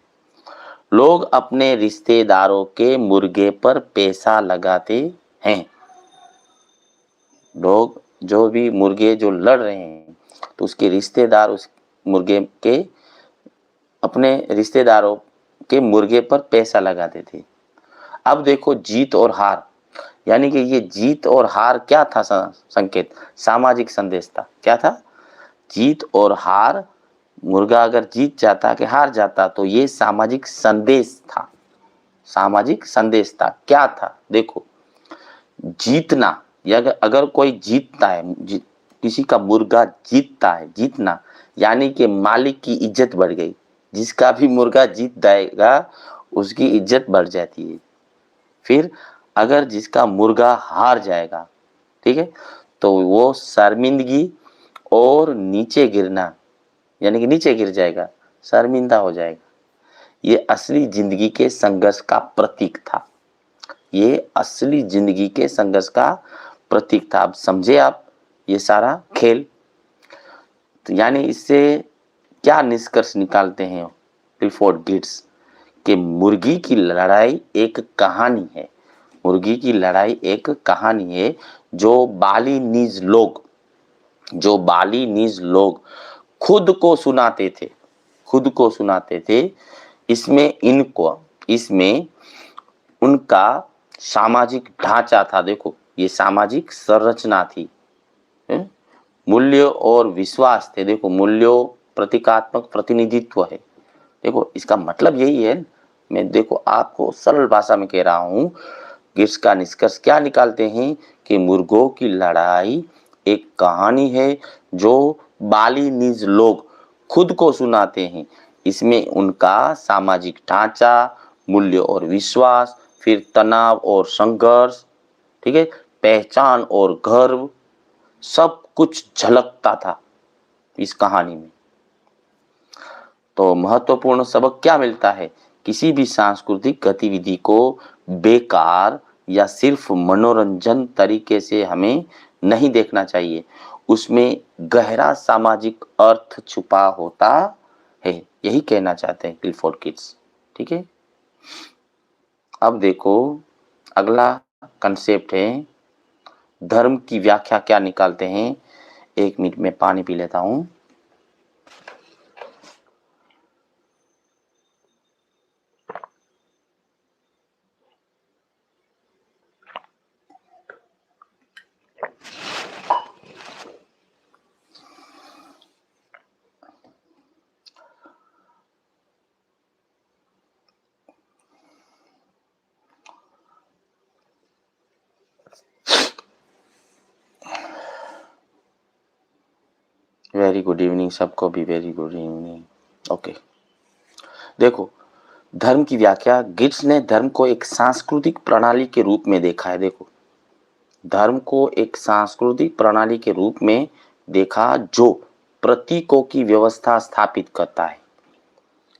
लोग अपने रिश्तेदारों के मुर्गे पर पैसा लगाते हैं। लोग जो भी मुर्गे जो लड़ रहे हैं तो उसके रिश्तेदार उस मुर्गे के, अपने रिश्तेदारों के मुर्गे पर पैसा लगाते थे। अब देखो जीत और हार, यानी कि ये जीत और हार क्या था, संकेत सामाजिक संदेश था। क्या था? जीत और हार। मुर्गा अगर जीत जाता कि हार जाता तो ये सामाजिक संदेश था, सामाजिक संदेश था। क्या था देखो, जीतना, या अगर कोई जीतता है, किसी का मुर्गा जीतता है, जीतना यानी कि मालिक की इज्जत बढ़ गई। जिसका भी मुर्गा जीत जाएगा उसकी इज्जत बढ़ जाती है। फिर अगर जिसका मुर्गा हार जाएगा, ठीक है, तो वो शर्मिंदगी और नीचे गिरना, यानी कि नीचे गिर जाएगा, शर्मिंदा हो जाएगा। ये असली जिंदगी के संघर्ष का प्रतीक था। ये असली जिंदगी के संघर्ष का प्रतीक था। अब समझे आप ये सारा खेल, तो यानी इससे क्या निष्कर्ष निकालते हैं क्लिफोर्ड गिट्स, कि मुर्गी की लड़ाई एक कहानी है। मुर्गी की लड़ाई एक कहानी है जो बालीनीज लोग खुद को सुनाते थे, खुद को सुनाते थे। इसमें उनका सामाजिक ढांचा था। देखो ये सामाजिक संरचना थी, मूल्य और विश्वास थे। देखो मूल्यों प्रतीकात्मक प्रतिनिधित्व है। देखो इसका मतलब यही है, मैं देखो आपको सरल भाषा में कह रहा हूं। गिट्स का निष्कर्ष क्या निकालते हैं कि मुर्गों की लड़ाई एक कहानी है जो बालीनीज लोग खुद को सुनाते हैं। इसमें उनका सामाजिक ढांचा, मूल्य और विश्वास, फिर तनाव और संघर्ष, ठीक है, पहचान और गर्व, सब कुछ झलकता था इस कहानी में। तो महत्वपूर्ण सबक क्या मिलता है? किसी भी सांस्कृतिक गतिविधि को बेकार या सिर्फ मनोरंजन तरीके से हमें नहीं देखना चाहिए, उसमें गहरा सामाजिक अर्थ छुपा होता है। यही कहना चाहते हैं क्लिफोर्ड किट्स। ठीक है, अब देखो अगला कंसेप्ट है, धर्म की व्याख्या क्या निकालते हैं। 1 मिनट में पानी पी लेता हूं। वेरी गुड इवनिंग सबको भी, वेरी गुड इवनिंग। ओके, देखो धर्म की व्याख्या, गिट्स ने धर्म को एक सांस्कृतिक प्रणाली के रूप में देखा है। देखो, धर्म को एक सांस्कृतिक प्रणाली के रूप में देखा जो प्रतीकों की व्यवस्था स्थापित करता है।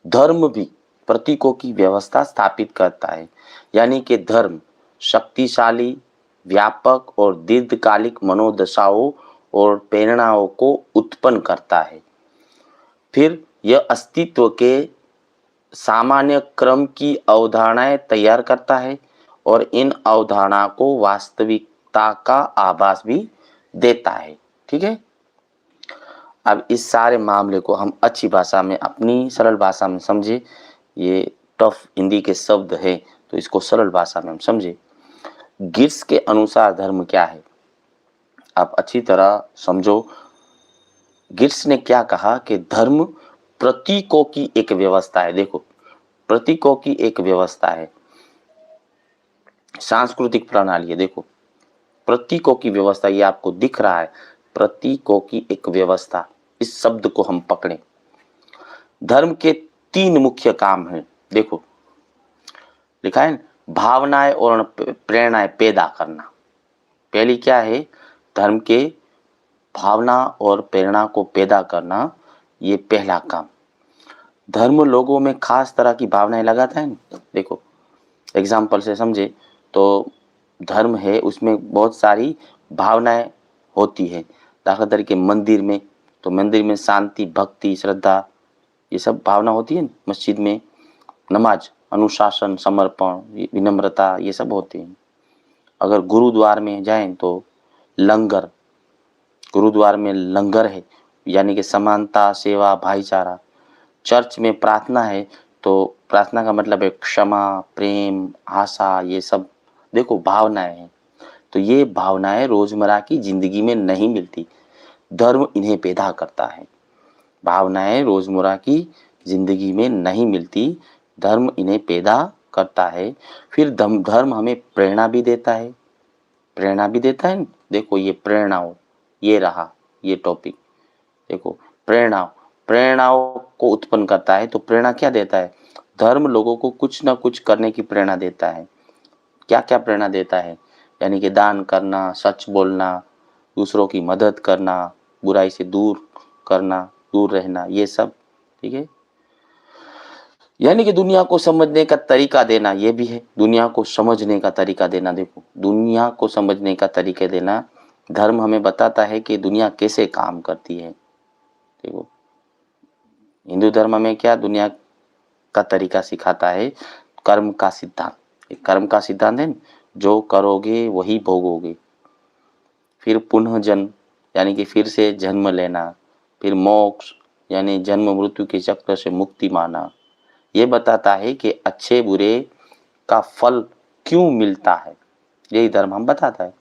धर्म भी प्रतीकों की व्यवस्था स्थापित करता है, यानी कि धर्म शक्तिशाली, व्यापक और दीर्घकालिक मनोदशाओं और प्रेरणाओं को उत्पन्न करता है। फिर यह अस्तित्व के सामान्य क्रम की अवधारणाएं तैयार करता है और इन अवधारणा को वास्तविकता का आभास भी देता है। ठीक है, अब इस सारे मामले को हम अच्छी भाषा में, अपनी सरल भाषा में समझे। ये टफ हिंदी के शब्द है तो इसको सरल भाषा में हम समझे। गिट्स के अनुसार धर्म क्या है, आप अच्छी तरह समझो। गिट्स ने क्या कहा कि धर्म प्रतीकों की एक व्यवस्था है। देखो, प्रतीकों की एक व्यवस्था है, सांस्कृतिक प्रणाली है। देखो, प्रतीकों की व्यवस्था, ये आपको दिख रहा है, प्रतीकों की एक व्यवस्था। इस शब्द को हम पकड़ें। धर्म के 3 मुख्य काम हैं। देखो लिखा है, भावनाएं और प्रेरणाएं पैदा करना। पहली क्या है, धर्म के भावना और प्रेरणा को पैदा करना, ये पहला काम। धर्म लोगों में खास तरह की भावनाएं लगाता है ना। देखो एग्जाम्पल से समझे तो धर्म है, उसमें बहुत सारी भावनाएं होती है। दाखिला तरीके मंदिर में, तो मंदिर में शांति, भक्ति, श्रद्धा, ये सब भावना होती है। मस्जिद में नमाज, अनुशासन, समर्पण, विनम्रता, ये सब होते हैं। अगर गुरुद्वार में जाएं तो लंगर, गुरुद्वार में लंगर है, यानी कि समानता, सेवा, भाईचारा। चर्च में प्रार्थना है तो प्रार्थना का मतलब है क्षमा, प्रेम, आशा, ये सब देखो भावनाएं हैं। तो ये भावनाएं रोजमर्रा की जिंदगी में नहीं मिलती, धर्म इन्हें पैदा करता है। भावनाएं रोजमर्रा की जिंदगी में नहीं मिलती, धर्म इन्हें पैदा करता है। फिर धर्म हमें प्रेरणा भी देता है, प्रेरणा भी देता है। देखो ये प्रेरणाओं, ये रहा ये टॉपिक। देखो प्रेरणाओं, प्रेरणाओं को उत्पन्न करता है। तो प्रेरणा क्या देता है, धर्म लोगों को कुछ ना कुछ करने की प्रेरणा देता है। क्या क्या प्रेरणा देता है, यानी कि दान करना, सच बोलना, दूसरों की मदद करना, बुराई से दूर करना, दूर रहना, ये सब। ठीक है, यानी कि दुनिया को समझने का तरीका देना, ये भी है, दुनिया को समझने का तरीका देना। देखो दुनिया को समझने का तरीका देना, धर्म हमें बताता है कि दुनिया कैसे काम करती है। देखो हिंदू धर्म में क्या दुनिया का तरीका सिखाता है, कर्म का सिद्धांत। कर्म का सिद्धांत है, जो करोगे वही भोगोगे। फिर पुनः जन्म, यानी कि फिर से जन्म लेना। फिर मोक्ष, यानी जन्म मृत्यु के चक्र से मुक्ति माना। ये बताता है कि अच्छे बुरे का फल क्यों मिलता है, यही धर्म हम बताता है।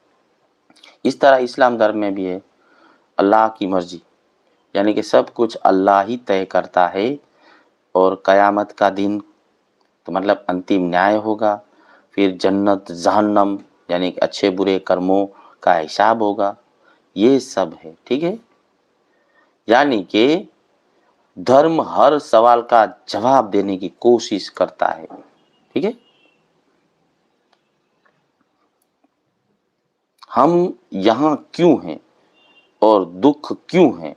इस तरह इस्लाम धर्म में भी है, अल्लाह की मर्जी, यानी कि सब कुछ अल्लाह ही तय करता है। और कयामत का दिन तो मतलब अंतिम न्याय होगा। फिर जन्नत जहन्नम, यानी कि अच्छे बुरे कर्मों का हिसाब होगा। ये सब है। ठीक है, यानी कि धर्म हर सवाल का जवाब देने की कोशिश करता है। ठीक है, हम यहाँ क्यों हैं और दुख क्यों है,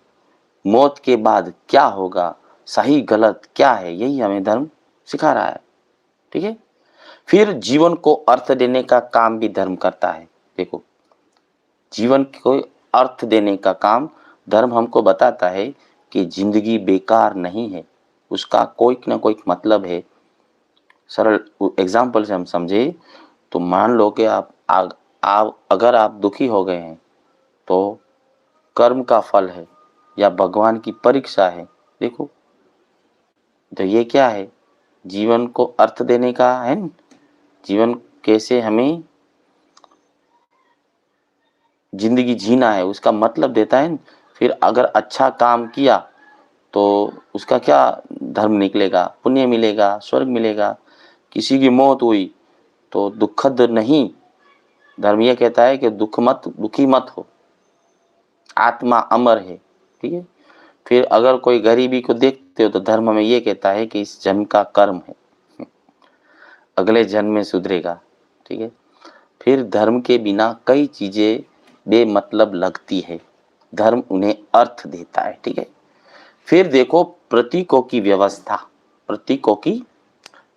मौत के बाद क्या होगा, सही गलत क्या है, यही हमें धर्म सिखा रहा है। ठीक है। फिर जीवन को अर्थ देने का काम भी धर्म करता है। देखो, जीवन को अर्थ देने का काम धर्म हमको बताता है कि जिंदगी बेकार नहीं है, उसका कोई ना कोई मतलब है। सरल एग्जाम्पल से हम समझे तो मान लो कि आप अगर आप दुखी हो गए हैं तो कर्म का फल है या भगवान की परीक्षा है। देखो, तो ये क्या है, जीवन को अर्थ देने का है न? जीवन कैसे हमें जिंदगी जीना है उसका मतलब देता है न? फिर अगर अच्छा काम किया तो उसका क्या धर्म निकलेगा, पुण्य मिलेगा, स्वर्ग मिलेगा। किसी की मौत हुई तो दुखद नहीं, धर्म ये कहता है कि दुखी मत हो, आत्मा अमर है। ठीक है। फिर अगर कोई गरीबी को देखते हो तो धर्म हमें ये कहता है कि इस जन्म का कर्म है, अगले जन्म में सुधरेगा। ठीक है। फिर धर्म के बिना कई चीजें बेमतलब लगती है, धर्म उन्हें अर्थ देता है। ठीक है। फिर देखो प्रतीकों की व्यवस्था, प्रतीकों की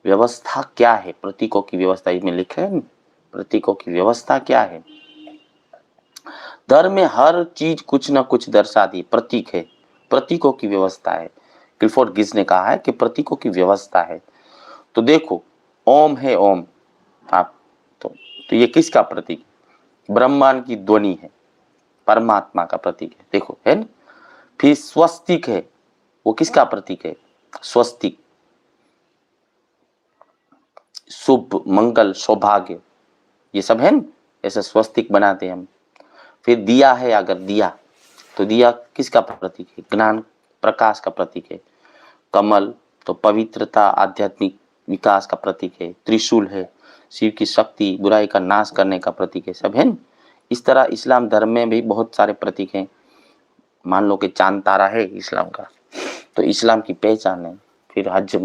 व्यवस्था क्या है, प्रतीकों की व्यवस्था इसमें लिखे है। प्रतीकों की व्यवस्था क्या है, धर्म में हर चीज कुछ ना कुछ दर्शाती प्रतीक है, प्रतीकों की व्यवस्था है। क्लिफोर्ड गिब्स ने कहा है कि प्रतीकों की व्यवस्था है। तो देखो, ओम है, ओम आप तो ये किसका प्रतीक, ब्रह्मांड की ध्वनि है, परमात्मा का प्रतीक है। देखो है ना। फिर स्वस्तिक है, वो किसका प्रतीक है, स्वस्तिक, शुभ, मंगल, सौभाग्य, ये सब है ना, ऐसे स्वस्तिक बनाते हैं हम। फिर दिया है, अगर दिया तो दिया किसका प्रतीक है, ज्ञान प्रकाश का प्रतीक है। कमल तो पवित्रता, आध्यात्मिक विकास का प्रतीक है। त्रिशूल है, शिव की शक्ति, बुराई का नाश करने का प्रतीक है। सब है न। इस तरह इस्लाम धर्म में भी बहुत सारे प्रतीक हैं। मान लो कि चांद तारा है इस्लाम का, तो इस्लाम की पहचान है। फिर हज,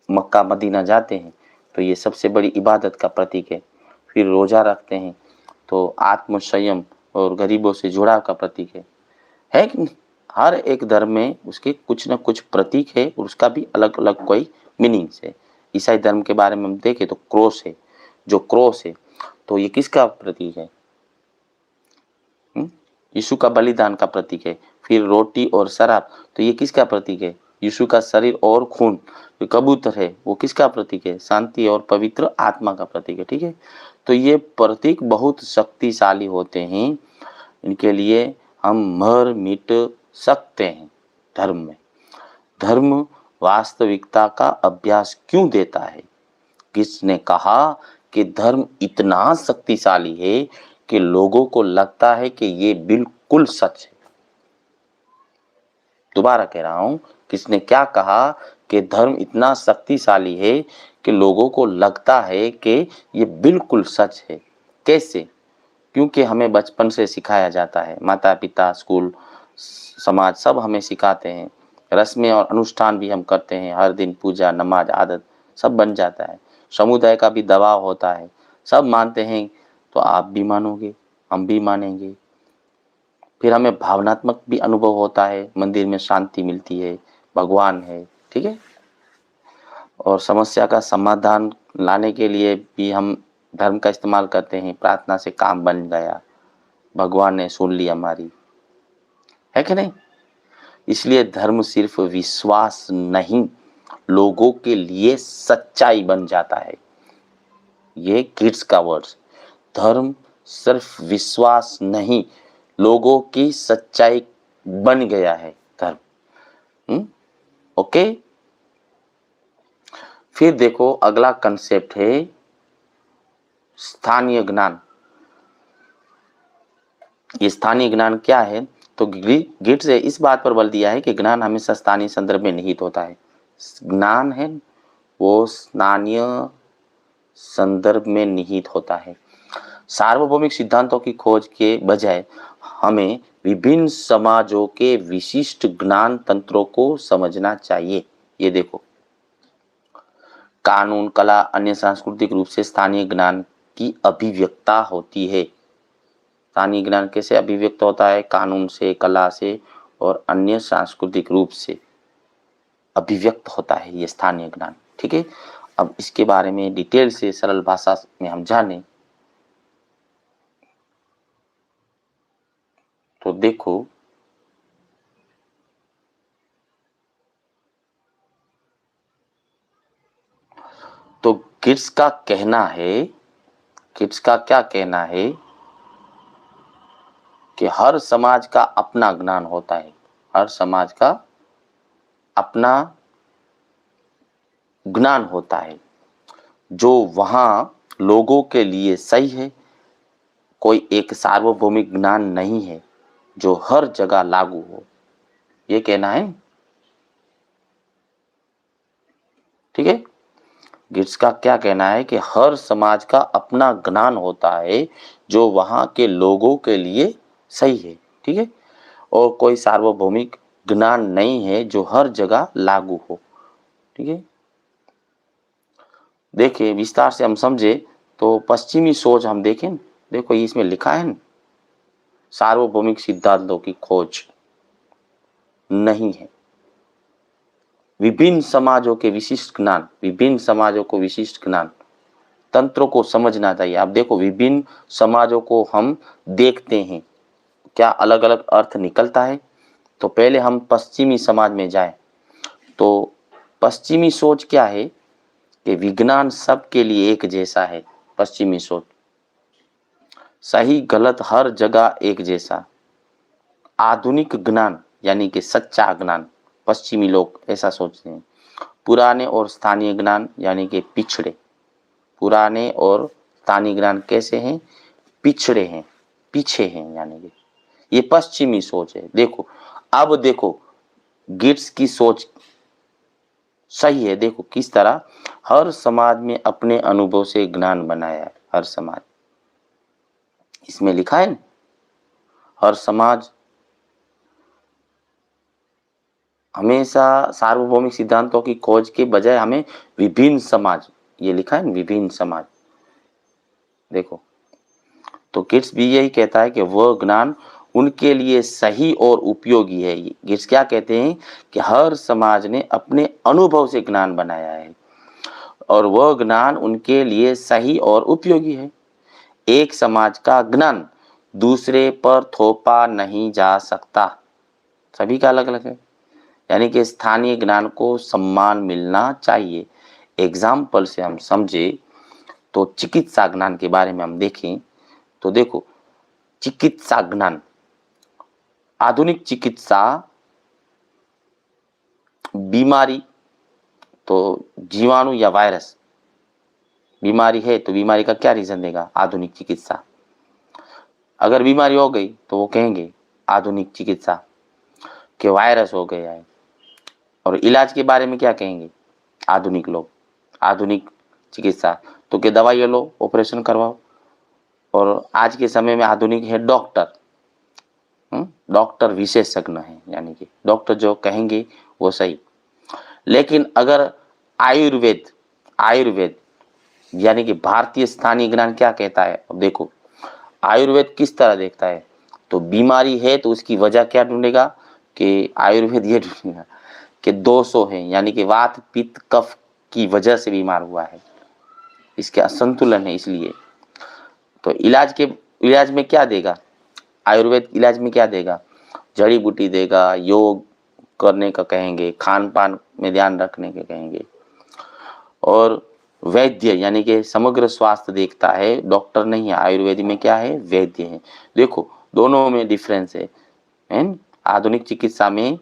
मक्का मदीना जाते हैं तो ये सबसे बड़ी इबादत का प्रतीक है। फिर रोजा रखते हैं तो आत्म संयम और गरीबों से जुड़ाव का प्रतीक है कि नहीं? हर एक धर्म में उसके कुछ न कुछ प्रतीक है और उसका भी अलग अलग कोई मीनिंग्स है। ईसाई धर्म के बारे में हम देखें तो क्रॉस है, जो क्रॉस है तो ये किसका प्रतीक है, यीशु का बलिदान का प्रतीक है। फिर रोटी और शराब तो ये किसका प्रतीक है, यीशु का शरीर और खून। जो कबूतर है वो किसका प्रतीक है, शांति और पवित्र आत्मा का प्रतीक है। ठीक है। तो ये प्रतीक बहुत शक्तिशाली होते हैं, इनके लिए हम मर मिट सकते हैं। धर्म में, धर्म वास्तविकता का अभ्यास क्यों देता है, किसने कहा कि धर्म इतना शक्तिशाली है कि लोगों को लगता है कि ये बिल्कुल सच है। दोबारा कह रहा हूं, किसने क्या कहा कि धर्म इतना शक्तिशाली है कि लोगों को लगता है कि ये बिल्कुल सच है। कैसे, क्योंकि हमें बचपन से सिखाया जाता है, माता पिता, स्कूल, समाज सब हमें सिखाते हैं। रस्में और अनुष्ठान भी हम करते हैं, हर दिन पूजा, नमाज, आदत सब बन जाता है। समुदाय का भी दबाव होता है, सब मानते हैं तो आप भी मानोगे, हम भी मानेंगे। फिर हमें भावनात्मक भी अनुभव होता है, मंदिर में शांति मिलती है, भगवान है। ठीक है। और समस्या का समाधान लाने के लिए भी हम धर्म का इस्तेमाल करते हैं, प्रार्थना से काम बन गया, भगवान ने सुन ली हमारी, है कि नहीं। इसलिए धर्म सिर्फ विश्वास नहीं, लोगों के लिए सच्चाई बन जाता है। ये किड्स का वर्ड्स, धर्म सिर्फ विश्वास नहीं, लोगों की सच्चाई बन गया है धर्म। ओके। फिर देखो अगला कंसेप्ट है स्थानीय ज्ञान। ये स्थानीय ज्ञान क्या है, तो गिट्स ने इस बात पर बल दिया है कि ज्ञान हमेशा स्थानीय संदर्भ में निहित होता है। ज्ञान है वो स्थानीय संदर्भ में निहित होता है। सार्वभौमिक सिद्धांतों की खोज के बजाय हमें विभिन्न समाजों के विशिष्ट ज्ञान तंत्रों को समझना चाहिए। ये देखो, कानून, कला, अन्य सांस्कृतिक रूप से स्थानीय ज्ञान की अभिव्यक्ता होती है। स्थानीय ज्ञान कैसे अभिव्यक्त होता है? कानून से, कला से और अन्य सांस्कृतिक रूप से अभिव्यक्त होता है ये स्थानीय ज्ञान। ठीक है, अब इसके बारे में डिटेल से सरल भाषा में हम जाने तो देखो, तो गिट्स का कहना है, गिट्स का क्या कहना है कि हर समाज का अपना ज्ञान होता है, हर समाज का अपना ज्ञान होता है जो वहां लोगों के लिए सही है। कोई एक सार्वभौमिक ज्ञान नहीं है जो हर जगह लागू हो, ये कहना है। ठीक है, गिट्स का क्या कहना है कि हर समाज का अपना ज्ञान होता है जो वहां के लोगों के लिए सही है। ठीक है, और कोई सार्वभौमिक ज्ञान नहीं है जो हर जगह लागू हो। ठीक है, देखिए विस्तार से हम समझे तो पश्चिमी सोच हम देखें, देखो इसमें लिखा है सार्वभौमिक सिद्धांतों की खोज नहीं है, विभिन्न समाजों के विशिष्ट ज्ञान, विभिन्न समाजों को विशिष्ट ज्ञान तंत्रों को समझना चाहिए। आप देखो विभिन्न समाजों को हम देखते हैं, क्या अलग अलग अर्थ निकलता है। तो पहले हम पश्चिमी समाज में जाएं तो पश्चिमी सोच क्या है कि विज्ञान सबके लिए एक जैसा है। पश्चिमी सोच, सही गलत हर जगह एक जैसा। आधुनिक ज्ञान यानी कि सच्चा ज्ञान, पश्चिमी लोग ऐसा सोचते हैं। पुराने और स्थानीय ज्ञान यानी कि पिछड़े, पुराने और स्थानीय ज्ञान कैसे हैं? पिछड़े हैं, पीछे हैं, यानी कि ये पश्चिमी सोच है। देखो अब देखो गिट्स की सोच सही है। देखो किस तरह हर समाज में अपने अनुभव से ज्ञान बनाया है, हर समाज, इसमें लिखा है हर समाज हमेशा सार्वभौमिक सिद्धांतों की खोज के बजाय हमें विभिन्न समाज, ये लिखा है विभिन्न समाज। देखो तो गिट्स भी यही कहता है कि वह ज्ञान उनके लिए सही और उपयोगी है। गिट्स क्या कहते हैं कि हर समाज ने अपने अनुभव से ज्ञान बनाया है और वह ज्ञान उनके लिए सही और उपयोगी है। एक समाज का ज्ञान दूसरे पर थोपा नहीं जा सकता, सभी का अलग अलग है, यानी कि स्थानीय ज्ञान को सम्मान मिलना चाहिए। एग्जाम्पल से हम समझे तो चिकित्सा ज्ञान के बारे में हम देखें तो देखो चिकित्सा ज्ञान, आधुनिक चिकित्सा बीमारी, तो जीवाणु या वायरस बीमारी है तो बीमारी का क्या रीजन देगा? आधुनिक चिकित्सा। अगर बीमारी हो गई तो वो कहेंगे आधुनिक चिकित्सा कि वायरस हो गया है। और इलाज के बारे में क्या कहेंगे आधुनिक लोग? आधुनिक चिकित्सा तो कि दवाई लो, ऑपरेशन करवाओ। और आज के समय में आधुनिक है डॉक्टर, डॉक्टर विशेषज्ञ है, यानी कि डॉक्टर जो कहेंगे वो सही। लेकिन अगर आयुर्वेद, आयुर्वेद यानी कि भारतीय स्थानीय ज्ञान क्या कहता है? अब देखो आयुर्वेद किस तरह देखता है, तो बीमारी है तो उसकी वजह क्या ढूंढेगा कि आयुर्वेद ये ढूंढेगा कि दोषों है, यानी कि वात पित्त कफ की वजह से बीमार हुआ है, इसके असंतुलन है। इसलिए तो इलाज में क्या देगा आयुर्वेद? इलाज में क्या देगा? जड़ी बूटी देगा, योग करने का कहेंगे, खान पान में ध्यान रखने के कहेंगे। और वैद्य यानी कि समग्र स्वास्थ्य देखता है, डॉक्टर नहीं है। आयुर्वेद में क्या है? वैद्य है। देखो दोनों में डिफरेंस है। आधुनिक चिकित्सा में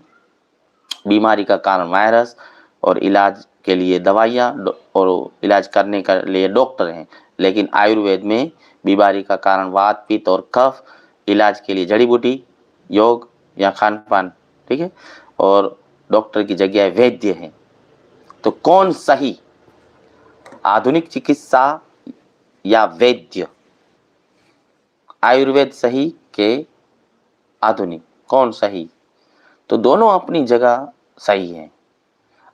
बीमारी का कारण वायरस और इलाज के लिए दवाइयाँ और इलाज करने के लिए डॉक्टर हैं। लेकिन आयुर्वेद में बीमारी का कारण वात पित्त और कफ, इलाज के लिए जड़ी बूटी, योग या खान पान। ठीक है, और डॉक्टर की जगह वैद्य है। तो कौन सही, आधुनिक चिकित्सा या वैद्य? आयुर्वेद सही के आधुनिक, कौन सही? तो दोनों अपनी जगह सही है।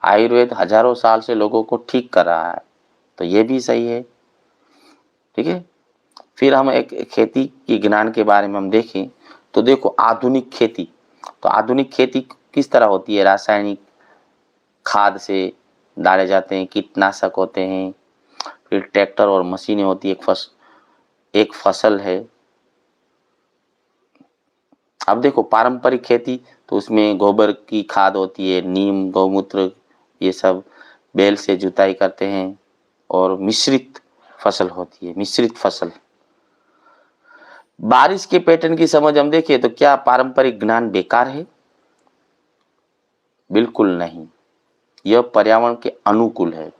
आयुर्वेद हजारों साल से लोगों को ठीक कर रहा है तो ये भी सही है। ठीक है, फिर हम एक खेती की ज्ञान के बारे में हम देखें तो देखो आधुनिक खेती, तो आधुनिक खेती किस तरह होती है, रासायनिक खाद से डाले जाते हैं, कीटनाशक होते हैं, फिर ट्रैक्टर और मशीनें होती है, एक फसल है। अब देखो पारंपरिक खेती तो उसमें गोबर की खाद होती है, नीम गौमूत्र, ये सब बैल से जुताई करते हैं, और मिश्रित फसल होती है, मिश्रित फसल। बारिश के पैटर्न की समझ हम देखें तो क्या पारंपरिक ज्ञान बेकार है? बिल्कुल नहीं, यह पर्यावरण के अनुकूल है,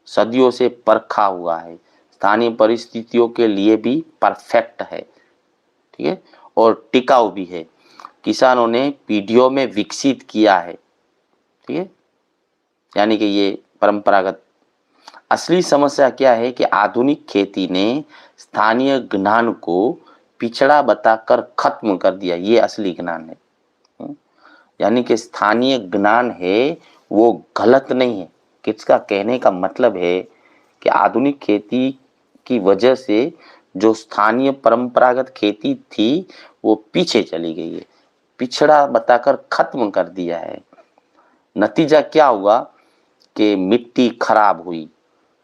सदियों से परखा हुआ है, स्थानीय परिस्थितियों के लिए भी परफेक्ट है, ठीक है, और टिकाऊ भी है, किसानों ने पीढ़ियों में विकसित किया है, ठीक है, यानी कि ये परंपरागत। असली समस्या क्या है कि आधुनिक खेती ने स्थानीय ज्ञान को पिछड़ा बताकर खत्म कर दिया, ये असली ज्ञान है। यानी कि स्थानीय ज्ञान है वो गलत नहीं है, किसका कहने का मतलब है कि आधुनिक खेती की वजह से जो स्थानीय परंपरागत खेती थी वो पीछे चली गई है, पिछड़ा बताकर खत्म कर दिया है। नतीजा क्या हुआ कि मिट्टी खराब हुई,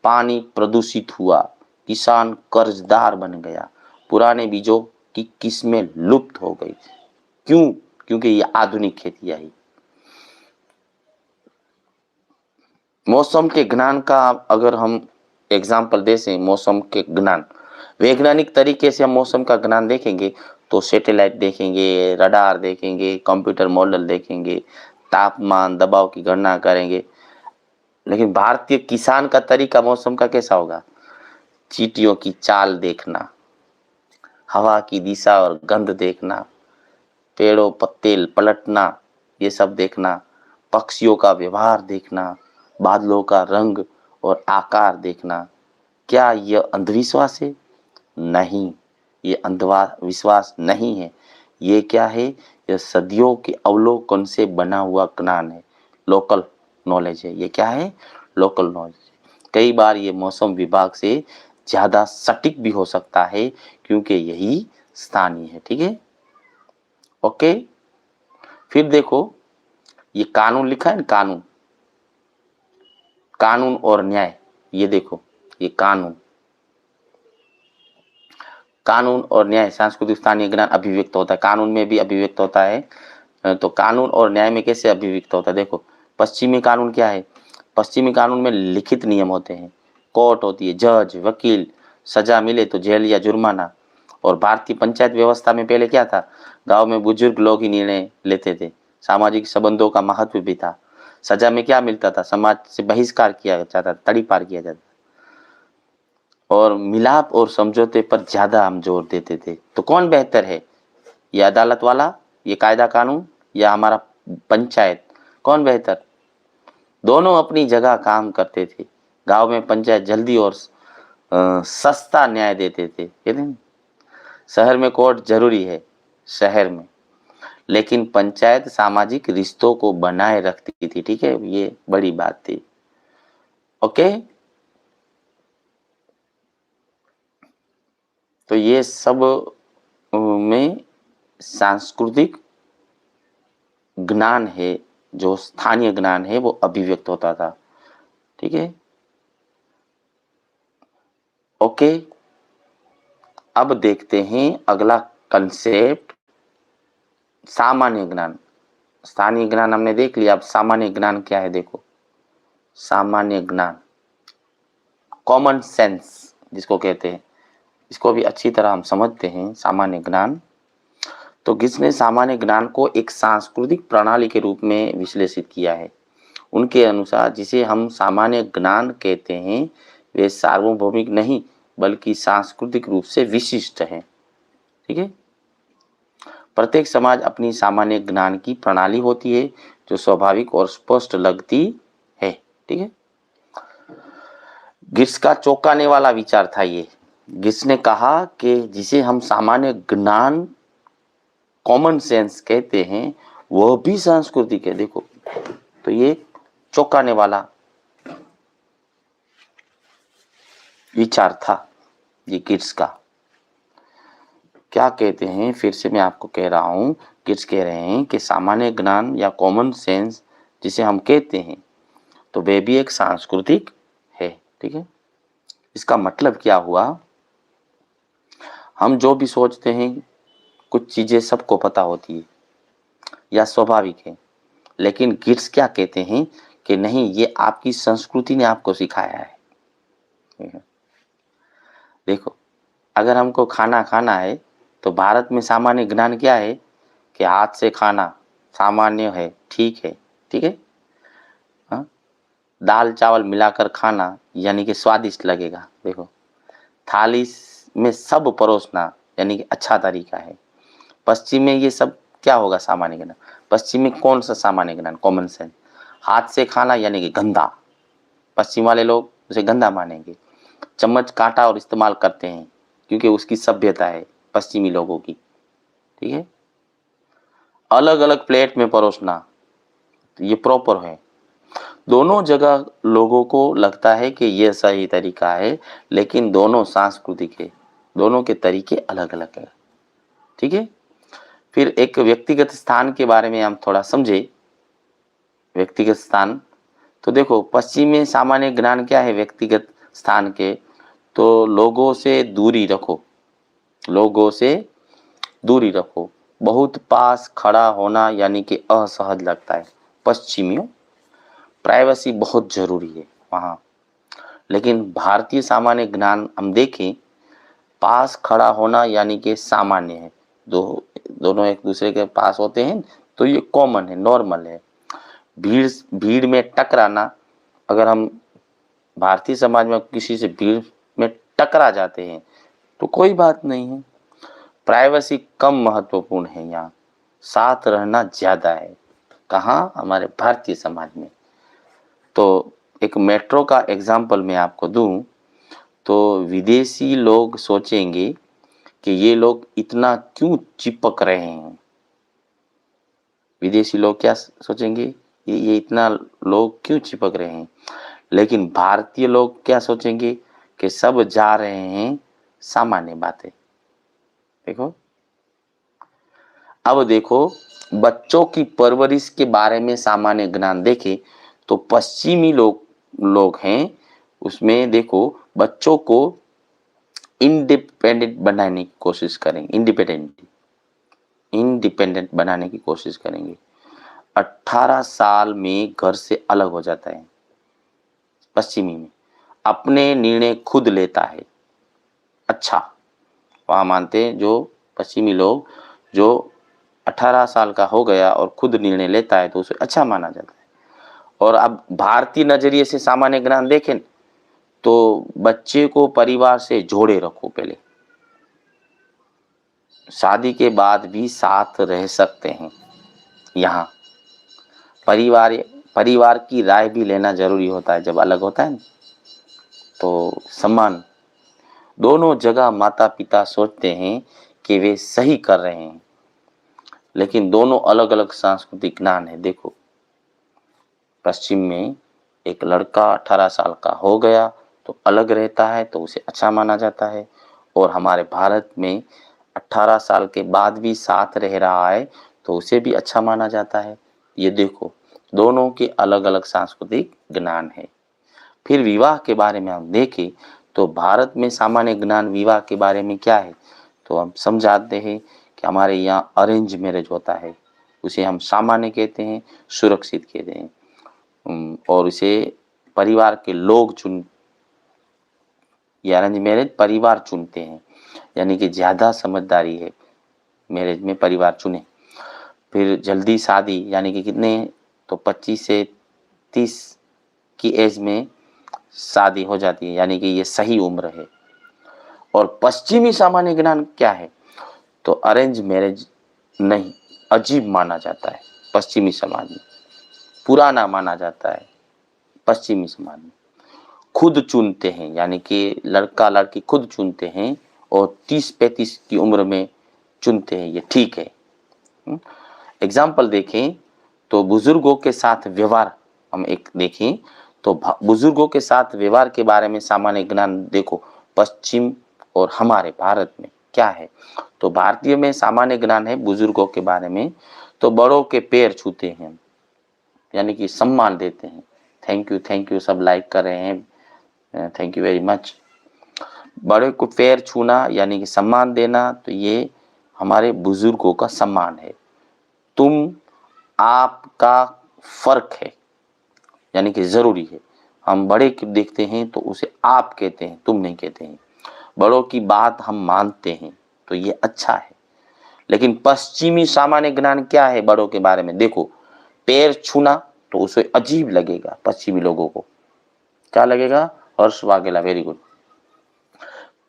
पानी प्रदूषित हुआ, किसान कर्जदार बन गया, पुराने बीजों की किस्में लुप्त हो गई। क्यों? क्योंकि ये आधुनिक खेती आई। मौसम के ज्ञान का अगर हम एग्जाम्पल दें, मौसम के ज्ञान वैज्ञानिक तरीके से हम मौसम का ज्ञान देखेंगे तो सैटेलाइट देखेंगे, रडार देखेंगे, कंप्यूटर मॉडल देखेंगे, तापमान दबाव की गणना करेंगे। लेकिन भारतीय किसान का तरीका मौसम का कैसा होगा? चींटियों की चाल देखना, हवा की दिशा और गंध देखना, पेड़ों पत्ते पलटना, ये सब देखना, पक्षियों का व्यवहार देखना, बादलों का रंग और आकार देखना। क्या यह अंधविश्वास है? नहीं, ये अंधविश्वास नहीं है। ये क्या है? यह सदियों के अवलोकन से बना हुआ ज्ञान है, लोकल नॉलेज है। ये क्या है? Local knowledge. कई बार ये मौसम विभाग से ज्यादा सटीक भी हो सकता है क्योंकि यही स्थानीय है, ठीक है, ओके। फिर देखो ये कानून लिखा है ना, कानून, कानून और न्याय, ये देखो ये कानून, कानून और न्याय सांस्कृतिक स्थानीय ज्ञान अभिव्यक्त होता है, कानून में भी अभिव्यक्त होता है। तो कानून और न्याय में कैसे अभिव्यक्त होता है? देखो पश्चिमी कानून क्या है? पश्चिमी कानून में लिखित नियम होते हैं, कोर्ट होती है, जज वकील, सजा मिले तो जेल या जुर्माना। और भारतीय पंचायत व्यवस्था में पहले क्या था? गांव में बुजुर्ग लोग ही निर्णय लेते थे, सामाजिक संबंधों का महत्व भी था। सजा में क्या मिलता था? समाज से बहिष्कार किया जाता, तड़ीपार किया जाता, और मिलाप और समझौते पर ज्यादा हम जोर देते थे। तो कौन बेहतर है, ये अदालत वाला, ये कायदा कानून, या हमारा पंचायत? कौन बेहतर? दोनों अपनी जगह काम करते थे। गांव में पंचायत जल्दी और सस्ता न्याय देते थे, कहते हैं। शहर में कोर्ट जरूरी है, शहर में, लेकिन पंचायत सामाजिक रिश्तों को बनाए रखती थी, ठीक है, ये बड़ी बात थी, ओके। तो ये सब में सांस्कृतिक ज्ञान है, जो स्थानीय ज्ञान है वो अभिव्यक्त होता था, ठीक है, ओके। अब देखते हैं अगला कंसेप्ट, सामान्य ज्ञान। स्थानीय ज्ञान हमने देख लिया, अब सामान्य ज्ञान क्या है? देखो सामान्य ज्ञान, कॉमन सेंस जिसको कहते हैं, इसको भी अच्छी तरह हम समझते हैं। सामान्य ज्ञान तो किसने सामान्य ज्ञान को एक सांस्कृतिक प्रणाली के रूप में विश्लेषित किया है। उनके अनुसार जिसे हम सामान्य ज्ञान कहते हैं वे सार्वभौमिक नहीं बल्कि सांस्कृतिक रूप से विशिष्ट है, ठीक है। प्रत्येक समाज अपनी सामान्य ज्ञान की प्रणाली होती है जो स्वाभाविक और स्पष्ट लगती है, ठीक है। गिब्स का चौंकाने वाला विचार था ये। गिब्स ने कहा कि जिसे हम सामान्य ज्ञान कॉमन सेंस कहते हैं वह भी सांस्कृतिक है। देखो तो ये चौंकाने वाला विचार था ये गिब्स का। क्या कहते हैं, फिर से मैं आपको कह रहा हूँ, गिट्स कह रहे हैं कि सामान्य ज्ञान या कॉमन सेंस जिसे हम कहते हैं, तो वे भी एक सांस्कृतिक है। ठीक है, इसका मतलब क्या हुआ, हम जो भी सोचते हैं कुछ चीजें सबको पता होती है या स्वाभाविक है, लेकिन गिट्स क्या कहते हैं कि नहीं, ये आपकी संस्कृति ने आपको सिखाया है। देखो, अगर हमको खाना खाना है तो भारत में सामान्य ज्ञान क्या है कि हाथ से खाना सामान्य है, ठीक है, ठीक है। हाँ? दाल चावल मिलाकर खाना यानी कि स्वादिष्ट लगेगा। देखो, थाली में सब परोसना यानी कि अच्छा तरीका है। पश्चिम में ये सब क्या होगा, सामान्य ज्ञान। पश्चिम में कौन सा सामान्य ज्ञान, कॉमन सेंस। हाथ से खाना यानी कि गंदा, पश्चिम वाले लोग उसे गंदा मानेंगे। चम्मच काटा और इस्तेमाल करते हैं क्योंकि उसकी सभ्यता है पश्चिमी लोगों की। ठीक है, अलग अलग प्लेट में परोसना ये प्रॉपर है। दोनों जगह लोगों को लगता है कि यह सही तरीका है, लेकिन दोनों सांस्कृतिक है, दोनों के तरीके अलग अलग है। ठीक है, फिर एक व्यक्तिगत स्थान के बारे में हम थोड़ा समझे। व्यक्तिगत स्थान, तो देखो पश्चिम में सामान्य ज्ञान क्या है व्यक्तिगत स्थान के, तो लोगों से दूरी रखो, लोगों से दूरी रखो। बहुत पास खड़ा होना यानी कि असहज लगता है पश्चिमियों। प्राइवेसी बहुत जरूरी है वहाँ, लेकिन भारतीय सामान्य ज्ञान हम देखें, पास खड़ा होना यानी कि सामान्य है। दोनों एक दूसरे के पास होते हैं तो ये कॉमन है, नॉर्मल है। भीड़ भीड़ में टकराना, अगर हम भारतीय समाज में किसी से भीड़ में टकरा जाते हैं तो कोई बात नहीं है। प्राइवेसी कम महत्वपूर्ण है, यहाँ साथ रहना ज्यादा है। कहाँ, हमारे भारतीय समाज में। तो एक मेट्रो का एग्जाम्पल मैं आपको दूं, तो विदेशी लोग सोचेंगे कि ये लोग इतना क्यों चिपक रहे हैं। विदेशी लोग क्या सोचेंगे, ये इतना लोग क्यों चिपक रहे हैं। लेकिन भारतीय लोग क्या सोचेंगे कि सब जा रहे हैं, सामान्य बात है। देखो, अब देखो, बच्चों की परवरिश के बारे में सामान्य ज्ञान देखें तो पश्चिमी लोग हैं, उसमें देखो बच्चों को इंडिपेंडेंट बनाने की कोशिश करेंगे, इंडिपेंडेंट बनाने की कोशिश करेंगे। 18 साल में घर से अलग हो जाता है पश्चिमी में, अपने निर्णय खुद लेता है। अच्छा, वहाँ मानते हैं जो पश्चिमी लोग, जो 18 साल का हो गया और खुद निर्णय लेता है तो उसे अच्छा माना जाता है। और अब भारतीय नजरिए से सामान्य ज्ञान देखें तो बच्चे को परिवार से जोड़े रखो पहले, शादी के बाद भी साथ रह सकते हैं। यहाँ परिवार परिवार की राय भी लेना जरूरी होता है जब अलग होता है ना। तो सम्मान, दोनों जगह माता पिता सोचते हैं कि वे सही कर रहे हैं, लेकिन दोनों अलग अलग सांस्कृतिक ज्ञान है। देखो, पश्चिम में एक लड़का 18 साल का हो गया तो अलग रहता है तो उसे अच्छा माना जाता है, और हमारे भारत में 18 साल के बाद भी साथ रह रहा है तो उसे भी अच्छा माना जाता है। ये देखो, दोनों के अलग अलग सांस्कृतिक ज्ञान है। फिर विवाह के बारे में हम देखें तो भारत में सामान्य ज्ञान विवाह के बारे में क्या है, तो हम समझाते हैं कि हमारे यहाँ अरेंज मैरिज होता है, उसे हम सामान्य कहते हैं, सुरक्षित कहते हैं। और इसे परिवार के लोग ये अरेंज मैरिज परिवार चुनते हैं, यानी कि ज़्यादा समझदारी है मैरिज में, परिवार चुने। फिर जल्दी शादी, यानी कि कितने, तो 25 से 30 की एज में शादी हो जाती है, यानी कि ये सही उम्र है। और पश्चिमी सामान्य ज्ञान क्या है, तो अरेंज मैरिज नहीं, अजीब माना जाता है पश्चिमी समाज में, पुराना माना जाता है पश्चिमी समाज में। खुद चुनते हैं, यानी कि लड़का लड़की खुद चुनते हैं और 30-35 की उम्र में चुनते हैं, ये ठीक है। एग्जाम्पल देखें तो बुजुर्गों के साथ व्यवहार, हम एक देखें तो बुजुर्गों के साथ व्यवहार के बारे में सामान्य ज्ञान देखो पश्चिम और हमारे भारत में क्या है? तो भारतीय में सामान्य ज्ञान है बुजुर्गों के बारे में, तो बड़ों के पैर छूते हैं, यानी कि सम्मान देते हैं। थैंक यू सब लाइक कर रहे हैं, थैंक यू वेरी मच। बड़े को पैर छूना यानी कि सम्मान देना, तो ये हमारे बुजुर्गों का सम्मान है। तुम आपका फर्क है, यानी कि जरूरी है। हम बड़े को देखते हैं तो उसे आप कहते हैं, तुम नहीं कहते हैं। बड़ों की बात हम मानते हैं, तो ये अच्छा है। लेकिन पश्चिमी सामान्य ज्ञान क्या है बड़ों के बारे में? देखो, पैर छूना तो उसे अजीब लगेगा, पश्चिमी लोगों को क्या लगेगा? हर्ष वाघेला, वेरी गुड।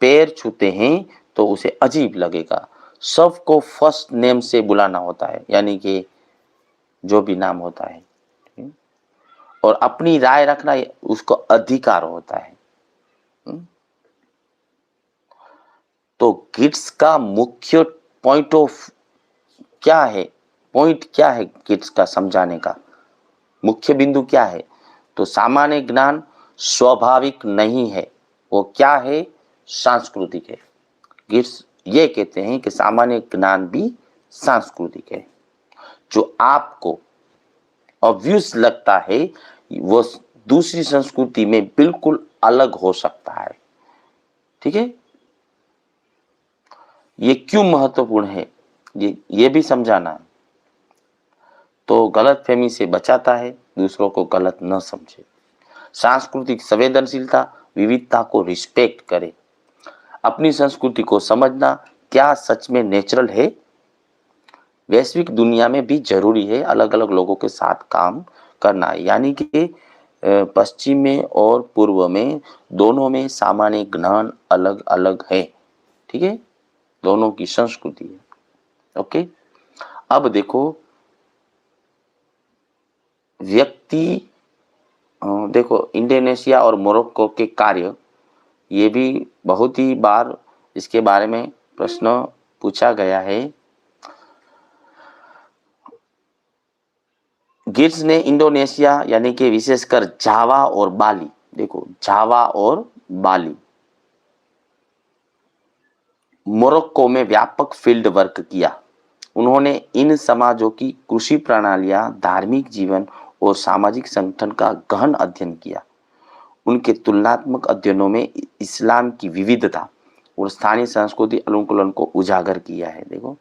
पैर छूते हैं तो उसे अजीब लगेगा। सबको फर्स्ट नेम से बुलाना होता है, यानी कि जो भी नाम होता है, और अपनी राय रखना उसको अधिकार होता है। तो किड्स का मुख्य पॉइंट ऑफ क्या है? पॉइंट क्या है किड्स का समझाने का? मुख्य बिंदु क्या है? तो सामान्य ज्ञान स्वाभाविक नहीं है, वो क्या है? सांस्कृतिक है। किड्स ये कहते हैं कि सामान्य ज्ञान भी सांस्कृतिक है। जो आपको ऑब्वियस लगता है वो दूसरी संस्कृति में बिल्कुल अलग हो सकता है। ठीक है, ये क्यों महत्वपूर्ण है ये भी समझाना है। तो गलतफहमी से बचाता है, दूसरों को गलत न समझे। सांस्कृतिक संवेदनशीलता, विविधता को रिस्पेक्ट करे। अपनी संस्कृति को समझना क्या सच में नेचुरल है? वैश्विक दुनिया में भी जरूरी है अलग अलग लोगों के साथ काम करना, यानी कि पश्चिम में और पूर्व में दोनों में सामान्य ज्ञान अलग अलग है। ठीक है, दोनों की संस्कृति है। ओके, अब देखो व्यक्ति, देखो इंडोनेशिया और मोरक्को के कार्य, ये भी बहुत ही बार इसके बारे में प्रश्न पूछा गया है। गिट्स ने इंडोनेशिया यानी कि विशेषकर जावा और बाली, देखो जावा और बाली, मोरक्को में व्यापक फील्ड वर्क किया। उन्होंने इन समाजों की कृषि प्रणालियां, धार्मिक जीवन और सामाजिक संगठन का गहन अध्ययन किया। उनके तुलनात्मक अध्ययनों में इस्लाम की विविधता और स्थानीय संस्कृति अनुकूलन को उजागर किया है। देखो,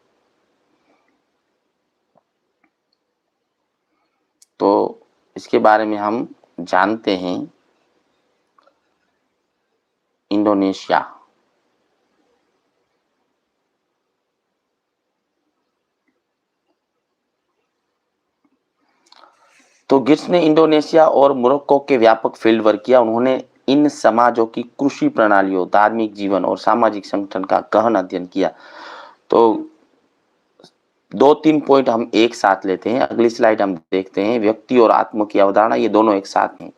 तो इसके बारे में हम जानते हैं। इंडोनेशिया, तो गिट्स ने इंडोनेशिया और मोरक्को के व्यापक फील्ड वर्क किया। उन्होंने इन समाजों की कृषि प्रणालियों, धार्मिक जीवन और सामाजिक संगठन का गहन अध्ययन किया। तो 2-3 पॉइंट हम एक साथ लेते हैं। अगली स्लाइड हम देखते हैं। व्यक्ति और आत्म की अवधारणा, ये दोनों एक साथ हैं।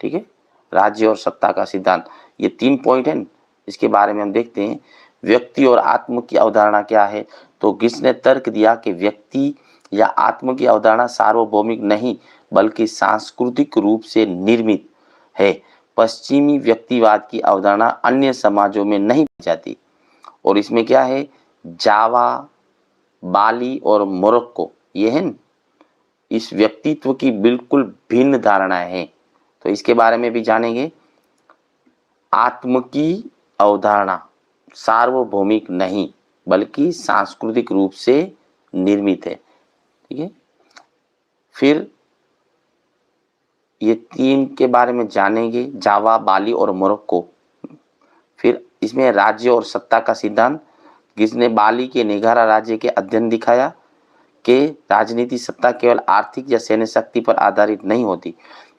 ठीक है, राज्य और सत्ता का सिद्धांत, ये 3 पॉइंट हैं, इसके बारे में हम देखते हैं। व्यक्ति और आत्म की अवधारणा क्या है? तो गिट्स ने तर्क दिया कि व्यक्ति या आत्म की अवधारणा सार्वभौमिक नहीं बल्कि सांस्कृतिक रूप से निर्मित है। पश्चिमी व्यक्तिवाद की अवधारणा अन्य समाजों में नहीं पाई जाती, और इसमें क्या है? जावा, बाली और मोरक्को, ये है इस व्यक्तित्व की बिल्कुल भिन्न धारणाएं हैं। तो इसके बारे में भी जानेंगे। आत्म की अवधारणा सार्वभौमिक नहीं बल्कि सांस्कृतिक रूप से निर्मित है। ठीक है, फिर ये 3 के बारे में जानेंगे, जावा, बाली और मोरक्को। फिर इसमें राज्य और सत्ता का सिद्धांत, जिसने बाली के निगारा राज्य के अध्ययन दिखाया कि राजनीति सत्ता केवल आर्थिक या सैन्य शक्ति पर आधारित नहीं होती।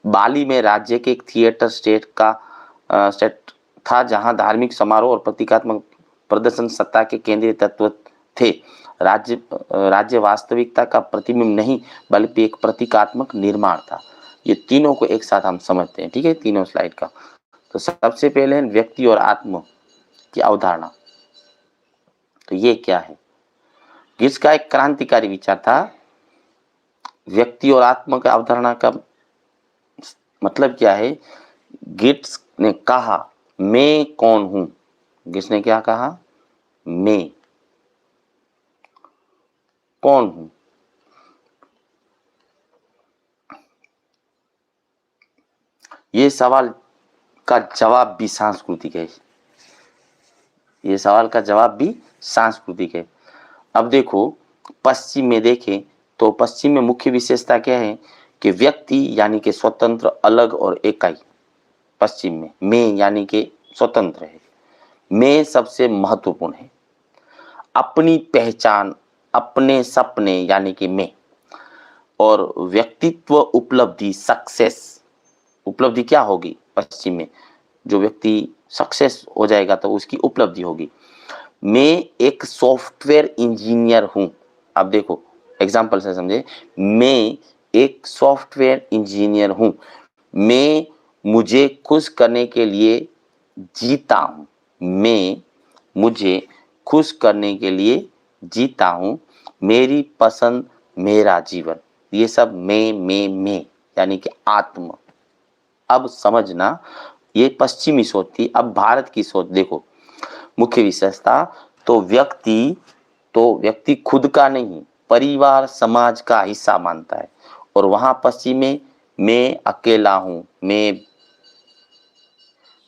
बाली में राज्य के एक थिएटर स्टेट था जहां धार्मिक समारोह और प्रतीकात्मक प्रदर्शन सत्ता के केंद्रीय तत्व थे। राज्य वास्तविकता का प्रतिबिंब नहीं बल्कि एक प्रतीकात्मक निर्माण था। ये तीनों को एक साथ हम समझते हैं। ठीक है, तीनों स्लाइड का। तो सबसे पहले व्यक्ति और आत्म की अवधारणा, तो ये क्या है? जिसका एक क्रांतिकारी विचार था। व्यक्ति और आत्मा का अवधारणा का मतलब क्या है? गिट्स ने कहा मैं कौन हूं। गिट्स ने क्या कहा? मैं कौन हूं? ये सवाल का जवाब भी सांस्कृतिक है। ये सवाल का जवाब भी सांस्कृतिक है। अब देखो, पश्चिम में देखें तो पश्चिम में मुख्य विशेषता क्या है कि व्यक्ति यानी कि स्वतंत्र, अलग और इकाई। पश्चिम में मैं यानी कि स्वतंत्र है, मैं सबसे महत्वपूर्ण है। अपनी पहचान, अपने सपने यानी कि मैं, और व्यक्तित्व, उपलब्धि, सक्सेस। उपलब्धि क्या होगी पश्चिम में? जो व्यक्ति सक्सेस हो जाएगा तो उसकी उपलब्धि होगी। मैं एक सॉफ्टवेयर इंजीनियर हूं। अब देखो एग्जाम्पल से समझे, मैं एक सॉफ्टवेयर इंजीनियर हूं। मैं मुझे खुश करने के लिए जीता हूं। मैं मुझे खुश करने के लिए जीता हूं। मेरी पसंद, मेरा जीवन। ये सब मैं यानी कि आत्म। अब समझना, ये पश्चिमी सोच थी। अब भारत की सोच देखो, मुख्य विशेषता तो व्यक्ति खुद का नहीं, परिवार समाज का हिस्सा मानता है। और वहां पश्चिम में मैं अकेला हूं,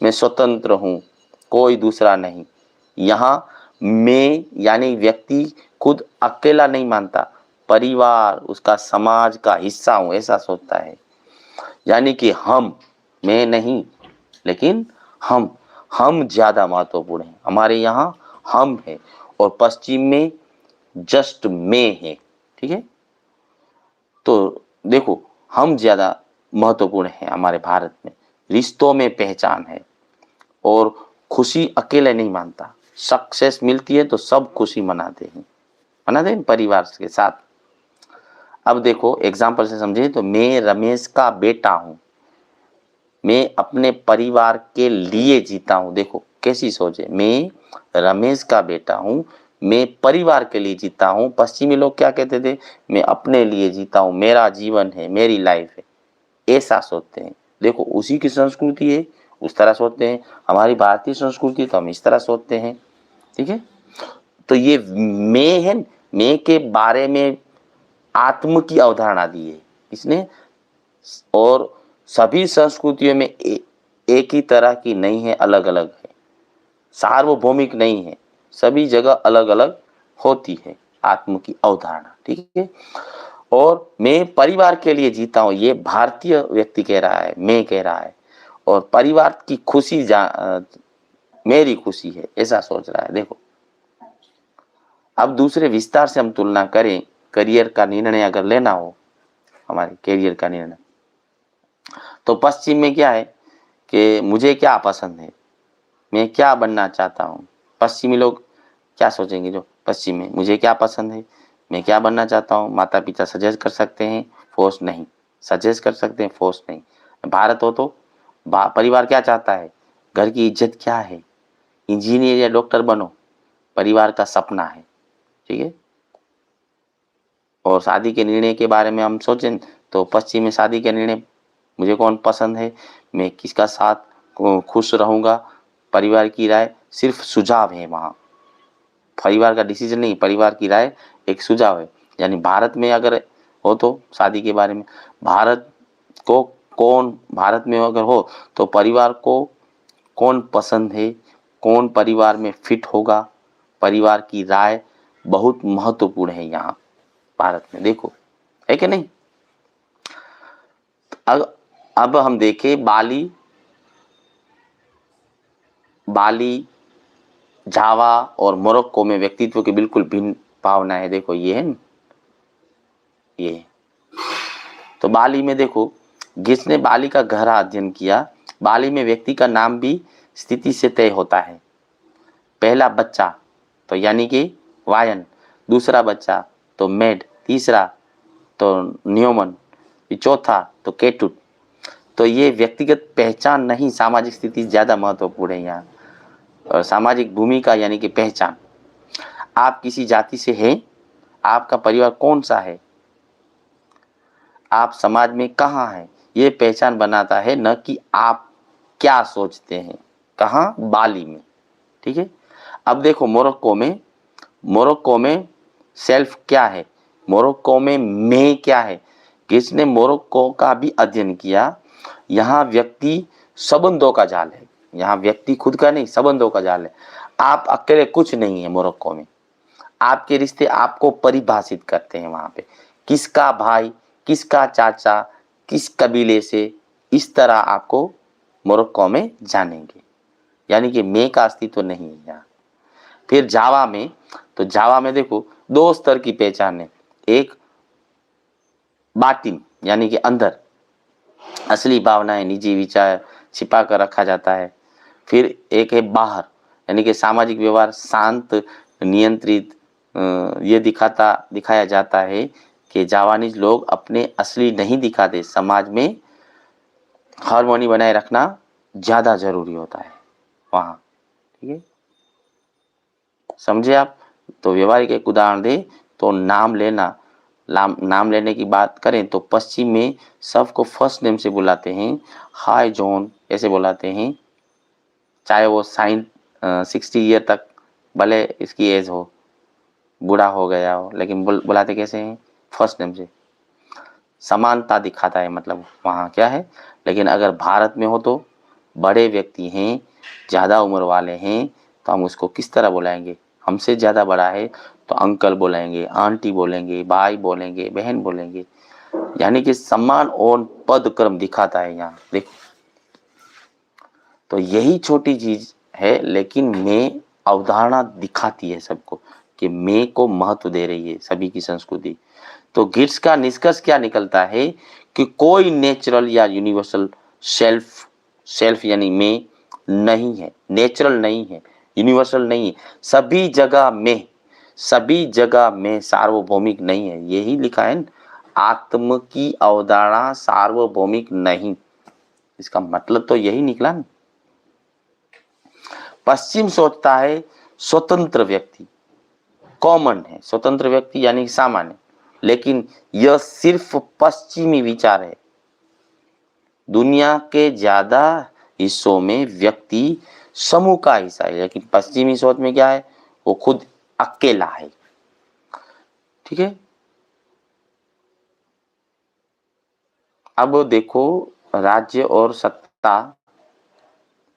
मैं स्वतंत्र हूं, कोई दूसरा नहीं। यहाँ मैं यानी व्यक्ति खुद अकेला नहीं मानता, परिवार, उसका समाज का हिस्सा हूं, ऐसा सोचता है। यानी कि हम, मैं नहीं, लेकिन हम ज्यादा महत्वपूर्ण है। हमारे यहाँ हम है और पश्चिम में जस्ट मैं है। ठीक है, तो देखो हम ज्यादा महत्वपूर्ण है हमारे भारत में। रिश्तों में पहचान है और खुशी अकेले नहीं मानता। सक्सेस मिलती है तो सब खुशी मनाते हैं परिवार के साथ। अब देखो एग्जाम्पल से समझे तो मैं रमेश का बेटा हूं, मैं अपने परिवार के लिए जीता हूं। देखो कैसी सोच है, मैं रमेश का बेटा हूं, मैं परिवार के लिए जीता हूं। पश्चिमी लोग क्या कहते थे, मैं अपने लिए जीता हूं, मेरा जीवन है, मेरी लाइफ है, ऐसा सोचते हैं। देखो उसी की संस्कृति है, उस तरह सोचते हैं। हमारी भारतीय संस्कृति तो हम इस तरह सोचते हैं। ठीक है, तो ये मैं है, मैं के बारे में आत्म की अवधारणा दी है इसने। और सभी संस्कृतियों में एक ही तरह की नहीं है, अलग अलग है, सार्वभौमिक नहीं है, सभी जगह अलग अलग होती है आत्म की अवधारणा। ठीक है, और मैं परिवार के लिए जीता हूं, ये भारतीय व्यक्ति कह रहा है, मैं कह रहा है। और परिवार की खुशी मेरी खुशी है, ऐसा सोच रहा है। देखो अब दूसरे विस्तार से हम तुलना करें, करियर का निर्णय अगर लेना हो, हमारे करियर का निर्णय, तो पश्चिम में क्या है कि मुझे क्या पसंद है, मैं क्या बनना चाहता हूँ। पश्चिमी लोग क्या सोचेंगे, जो पश्चिम में मुझे क्या पसंद है, मैं क्या बनना चाहता हूँ, माता पिता सजेस्ट कर सकते हैं, फोर्स नहीं। सजेस्ट कर सकते हैं, फोर्स नहीं। भारत हो तो परिवार क्या चाहता है, घर की इज्जत क्या है, इंजीनियर या डॉक्टर बनो, परिवार का सपना है। ठीक है, और शादी के निर्णय के बारे में हम सोचें तो पश्चिम में शादी के निर्णय, मुझे कौन पसंद है, मैं किसका साथ खुश रहूंगा, परिवार की राय सिर्फ सुझाव है। वहाँ परिवार का डिसीजन नहीं, परिवार की राय एक सुझाव है। यानी भारत में अगर हो तो शादी के बारे में भारत में अगर हो तो परिवार को कौन पसंद है, कौन परिवार में फिट होगा, परिवार की राय बहुत महत्वपूर्ण है यहाँ भारत में। देखो है कि नहीं। अब हम देखें बाली, जावा और मोरक्को में व्यक्तित्व की बिल्कुल भिन्न भावना है। देखो ये है, ये तो बाली में देखो, जिसने बाली का गहरा अध्ययन किया, बाली में व्यक्ति का नाम भी स्थिति से तय होता है। पहला बच्चा तो यानी कि वायन, दूसरा बच्चा तो मेड, तीसरा तो न्योमन, चौथा तो केटुट। तो ये व्यक्तिगत पहचान नहीं, सामाजिक स्थिति ज्यादा महत्वपूर्ण है यहाँ। और सामाजिक भूमिका यानी कि पहचान, आप किसी जाति से हैं, आपका परिवार कौन सा है, आप समाज में कहाँ हैं, ये पहचान बनाता है, न कि आप क्या सोचते हैं। कहाँ, बाली में। ठीक है, अब देखो मोरक्को में सेल्फ क्या है, मोरक्को में में क्या है, किसने मोरक्को का भी अध्ययन किया। यहाँ व्यक्ति संबंधों का जाल है, यहाँ व्यक्ति खुद का नहीं, संबंधों का जाल है। आप अकेले कुछ नहीं है मोरक्को में, आपके रिश्ते आपको परिभाषित करते हैं वहां पे, किसका भाई, किसका चाचा, किस कबीले से, इस तरह आपको मोरक्को में जानेंगे। यानी कि मैं का अस्तित्व तो नहीं है यहाँ। फिर जावा में, तो जावा में देखो दो स्तर की पहचान है, एक बातिन यानी कि अंदर असली भावनाएं, निजी विचार छिपा कर रखा जाता है। फिर एक है बाहर यानी कि सामाजिक व्यवहार शांत नियंत्रित, ये दिखाया जाता है कि जावानीज लोग अपने असली नहीं दिखाते, समाज में हार्मोनी बनाए रखना ज्यादा जरूरी होता है वहां। ठीक है, समझे आप। तो व्यवहारिक एक उदाहरण दे तो नाम लेने की बात करें तो पश्चिम में सबको फर्स्ट नेम से बुलाते हैं, हाय जॉन ऐसे बुलाते हैं, चाहे वो 60 ईयर तक भले इसकी एज हो, बूढ़ा हो गया हो, लेकिन बुलाते कैसे हैं, फर्स्ट नेम से। समानता दिखाता है, मतलब वहाँ क्या है। लेकिन अगर भारत में हो तो बड़े व्यक्ति हैं, ज़्यादा उम्र वाले हैं, तो हम उसको किस तरह बुलाएंगे, हमसे ज़्यादा बड़ा है तो अंकल बोलेंगे, आंटी बोलेंगे, भाई बोलेंगे, बहन बोलेंगे। यानी कि सम्मान और पद क्रम दिखाता है यहाँ देखो। तो यही छोटी चीज है, लेकिन मैं अवधारणा दिखाती है सबको कि मैं को महत्व दे रही है सभी की संस्कृति। तो गिट्स का निष्कर्ष क्या निकलता है कि कोई नेचुरल या यूनिवर्सल सेल्फ यानी मैं नहीं है, नेचुरल नहीं है, यूनिवर्सल नहीं है, सभी जगह में सार्वभौमिक नहीं है। यही लिखा है, आत्म की अवधारणा सार्वभौमिक नहीं, इसका मतलब तो यही निकला ना। पश्चिम सोचता है स्वतंत्र व्यक्ति कॉमन है, स्वतंत्र व्यक्ति यानी सामान्य, लेकिन यह सिर्फ पश्चिमी विचार है। दुनिया के ज्यादा हिस्सों में व्यक्ति समूह का हिस्सा है, लेकिन पश्चिमी सोच में क्या है, वो खुद अकेला है। ठीक है, अब देखो राज्य और सत्ता,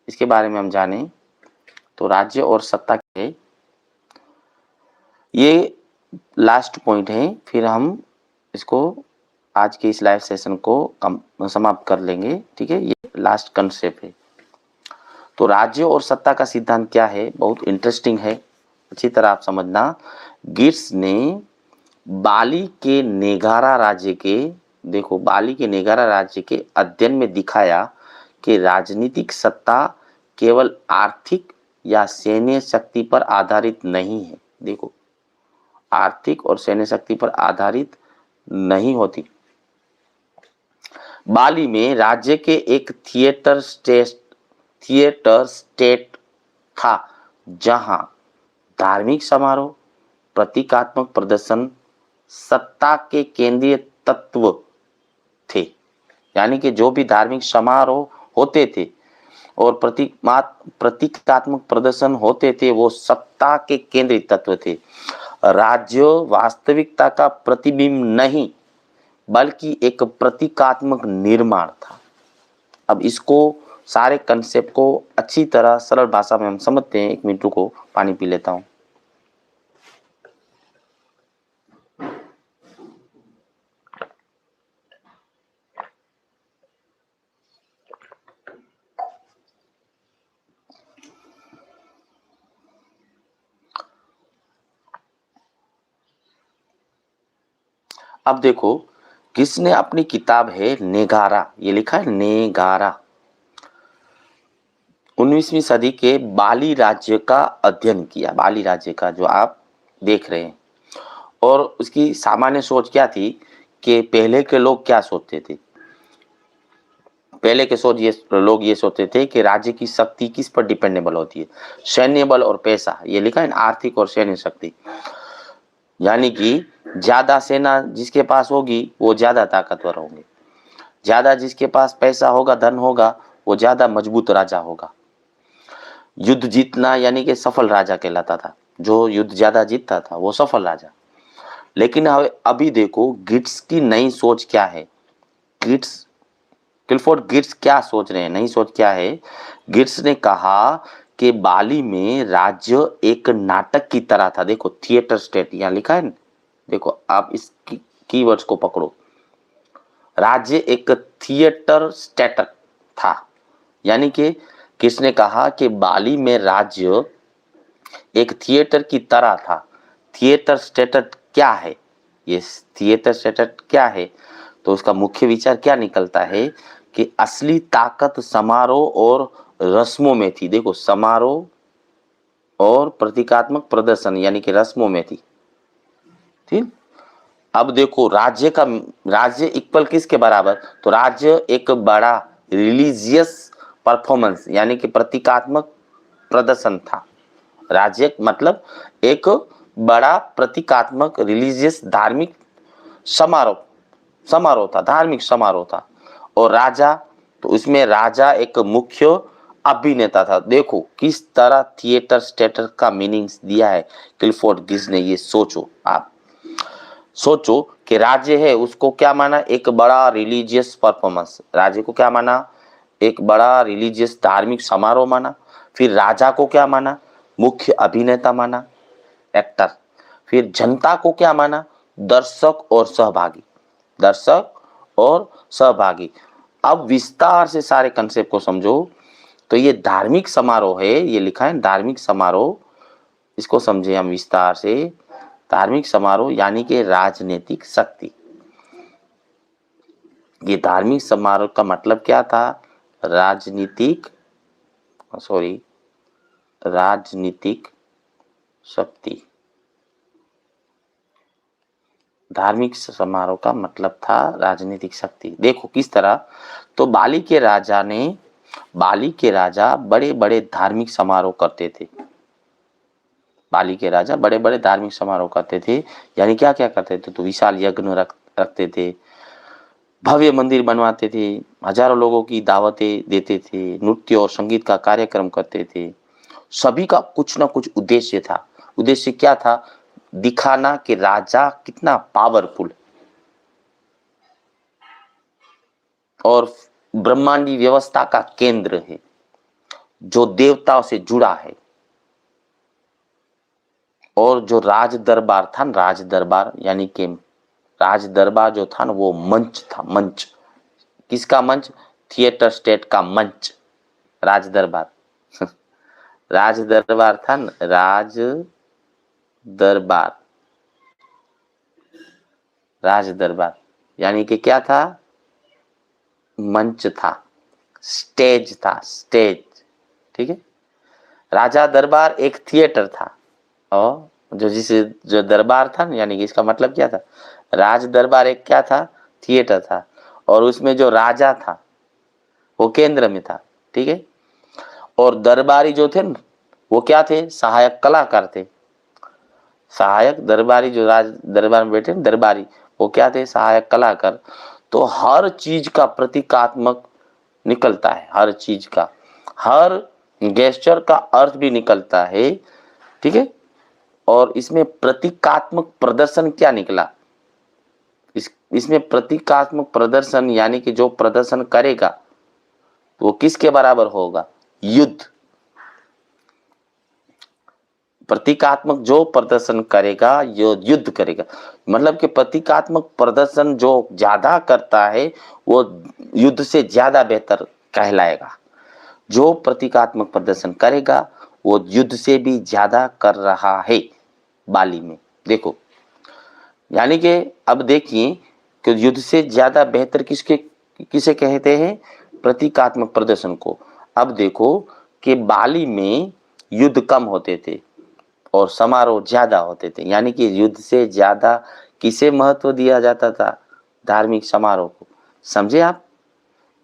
इसके बारे में हम जाने तो राज्य और सत्ता के ये लास्ट पॉइंट है, फिर हम इसको आज के इस लाइव सेशन को समाप्त कर लेंगे। ठीक है, ये लास्ट कंसेप्ट है। तो राज्य और सत्ता का सिद्धांत क्या है, बहुत इंटरेस्टिंग है, अच्छी तरह आप समझना। गिट्स ने बाली के नेगारा राज्य के, देखो बाली के नेगारा राज्य के अध्ययन में दिखाया कि राजनीतिक सत्ता केवल आर्थिक या सैन्य शक्ति पर आधारित नहीं है। देखो आर्थिक और सैन्य शक्ति पर आधारित नहीं होती। बाली में राज्य के एक थिएटर स्टेट था, जहां धार्मिक समारोह, प्रतीकात्मक प्रदर्शन सत्ता के केंद्रीय तत्व थे। यानी कि जो भी धार्मिक समारोह होते थे और प्रतीकात्मक प्रदर्शन होते थे, वो सत्ता के केंद्रीय तत्व थे। राज्य वास्तविकता का प्रतिबिंब नहीं, बल्कि एक प्रतीकात्मक निर्माण था। अब इसको सारे कंसेप्ट को अच्छी तरह सरल भाषा में हम समझते हैं। एक मिनट को पानी पी लेता हूं। अब देखो किसने अपनी किताब है नेगारा, ये लिखा है नेगारा, 19वीं सदी के बाली राज्य का अध्ययन किया, बाली राज्य का जो आप देख रहे हैं। और उसकी सामान्य सोच क्या थी कि पहले के लोग क्या सोचते थे, पहले के लोग ये सोचते थे कि राज्य की शक्ति किस पर डिपेंडेबल होती है, सैन्य बल और पैसा, ये लिखा है आर्थिक और सैन्य शक्ति। यानी कि ज्यादा सेना जिसके पास होगी वो ज्यादा ताकतवर होंगे, ज्यादा जिसके पास पैसा होगा, धन होगा, वो ज्यादा मजबूत राजा होगा। युद्ध जीतना यानी कि सफल राजा कहलाता था, जो युद्ध ज्यादा जीतता था वो सफल राजा। लेकिन अभी देखो गिट्स की नई सोच क्या है। गिट्स, क्लिफोर्ड गिट्स क्या सोच रहे हैं, नई सोच क्या है। गिट्स ने कहा कि बाली में राज्य एक नाटक की तरह था। देखो थिएटर स्टेट यहाँ लिखा है ना, देखो आप इस कीवर्ड्स को पकड़ो। राज्य एक थिएटर स्टेट था, यानी कि किसने कहा कि बाली में राज्य एक थिएटर की तरह था। थिएटर स्टेटस क्या है, ये थिएटर स्टेटस क्या है, तो उसका मुख्य विचार क्या निकलता है कि असली ताकत समारोह और रस्मों में थी। देखो समारोह और प्रतीकात्मक प्रदर्शन यानी कि रस्मों में थी। ठीक, अब देखो राज्य इक्वल किसके बराबर, तो राज्य एक बड़ा रिलीजियस परफॉर्मेंस यानी कि प्रतीकात्मक प्रदर्शन था। राज्य मतलब एक बड़ा प्रतीकात्मक रिलीजियस धार्मिक समारोह समारोह था, धार्मिक समारोह था। और राजा, तो उसमें राजा एक मुख्य अभिनेता था। देखो किस तरह थिएटर स्टेटर का मीनिंग्स दिया है क्लिफोर्ड गिब्स ने। ये सोचो, आप सोचो कि राज्य है उसको क्या माना, एक बड़ा रिलीजियस परफॉर्मेंस। राज्य को क्या माना, एक बड़ा रिलीजियस धार्मिक समारोह माना। फिर राजा को क्या माना, मुख्य अभिनेता माना, एक्टर। फिर जनता को क्या माना, दर्शक और सहभागी, दर्शक और सहभागी। अब विस्तार से सारे कंसेप्ट को समझो। तो ये धार्मिक समारोह है, ये लिखा है धार्मिक समारोह, इसको समझे हम विस्तार से। धार्मिक समारोह यानी कि राजनीतिक शक्ति। ये धार्मिक समारोह का मतलब क्या था, राजनीतिक राजनीतिक शक्ति। धार्मिक समारोह का मतलब था राजनीतिक शक्ति। देखो किस तरह, तो बाली के राजा बड़े बड़े धार्मिक समारोह करते थे। बाली के राजा बड़े बड़े धार्मिक समारोह करते थे, यानी क्या क्या करते थे, तो विशाल यज्ञ रखते थे, भव्य मंदिर बनवाते थे, हजारों लोगों की दावतें देते थे, नृत्य और संगीत का कार्यक्रम करते थे। सभी का कुछ ना कुछ उद्देश्य था। उद्देश्य क्या था, दिखाना कि राजा कितना पावरफुल और ब्रह्मांडी व्यवस्था का केंद्र है, जो देवताओं से जुड़ा है। और जो राज दरबार था, राज दरबार यानी कि राज दरबार जो था ना, वो मंच था। मंच किसका मंच, थिएटर स्टेट का मंच, राज दरबार राज दरबार था ना, दरबार राज दरबार यानी कि क्या था, मंच था, स्टेज था, स्टेज। ठीक है, राजा दरबार एक थिएटर था। और जो दरबार था ना, यानी कि इसका मतलब क्या था, राज दरबार एक क्या था, थिएटर था। और उसमें जो राजा था वो केंद्र में था। ठीक है, और दरबारी जो थे ना, वो क्या थे, सहायक कलाकार थे। सहायक दरबारी, जो राज दरबार में बैठे दरबारी, वो क्या थे, सहायक कलाकार। तो हर चीज का प्रतीकात्मक निकलता है, हर चीज का, हर गेस्चर का अर्थ भी निकलता है। ठीक है, और इसमें प्रतीकात्मक प्रदर्शन क्या निकला, इसमें प्रतीकात्मक प्रदर्शन यानी कि जो प्रदर्शन करेगा वो किसके बराबर होगा, युद्ध। प्रतीकात्मक जो प्रदर्शन करेगा यो युद्ध करेगा। मतलब कि प्रतीकात्मक प्रदर्शन जो ज्यादा करता है वो युद्ध से ज्यादा बेहतर कहलाएगा। जो प्रतीकात्मक प्रदर्शन करेगा वो युद्ध से भी ज्यादा कर रहा है बाली में। देखो, यानी कि अब देखिए कि युद्ध से ज्यादा बेहतर किसे कहते हैं, प्रतीकात्मक प्रदर्शन को। अब देखो कि बाली में युद्ध कम होते थे और समारोह ज्यादा होते थे, यानी कि युद्ध से ज्यादा किसे महत्व दिया जाता था, धार्मिक समारोह को। समझे आप,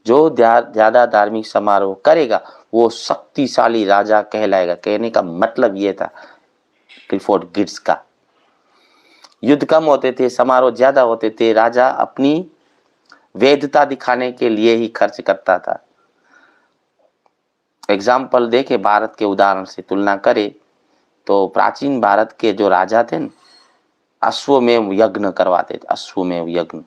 जो ज्यादा धार्मिक समारोह करेगा वो शक्तिशाली राजा कहलाएगा। कहने का मतलब ये था क्लिफोर्ड गिब्स का। युद्ध कम होते थे, समारोह ज्यादा होते थे, राजा अपनी वैधता दिखाने के लिए ही खर्च करता था। एग्जाम्पल देखे, भारत के उदाहरण से तुलना करें तो प्राचीन भारत के जो राजा थे न, अश्वमेव यज्ञ करवाते थे, अश्वमेव यज्ञ,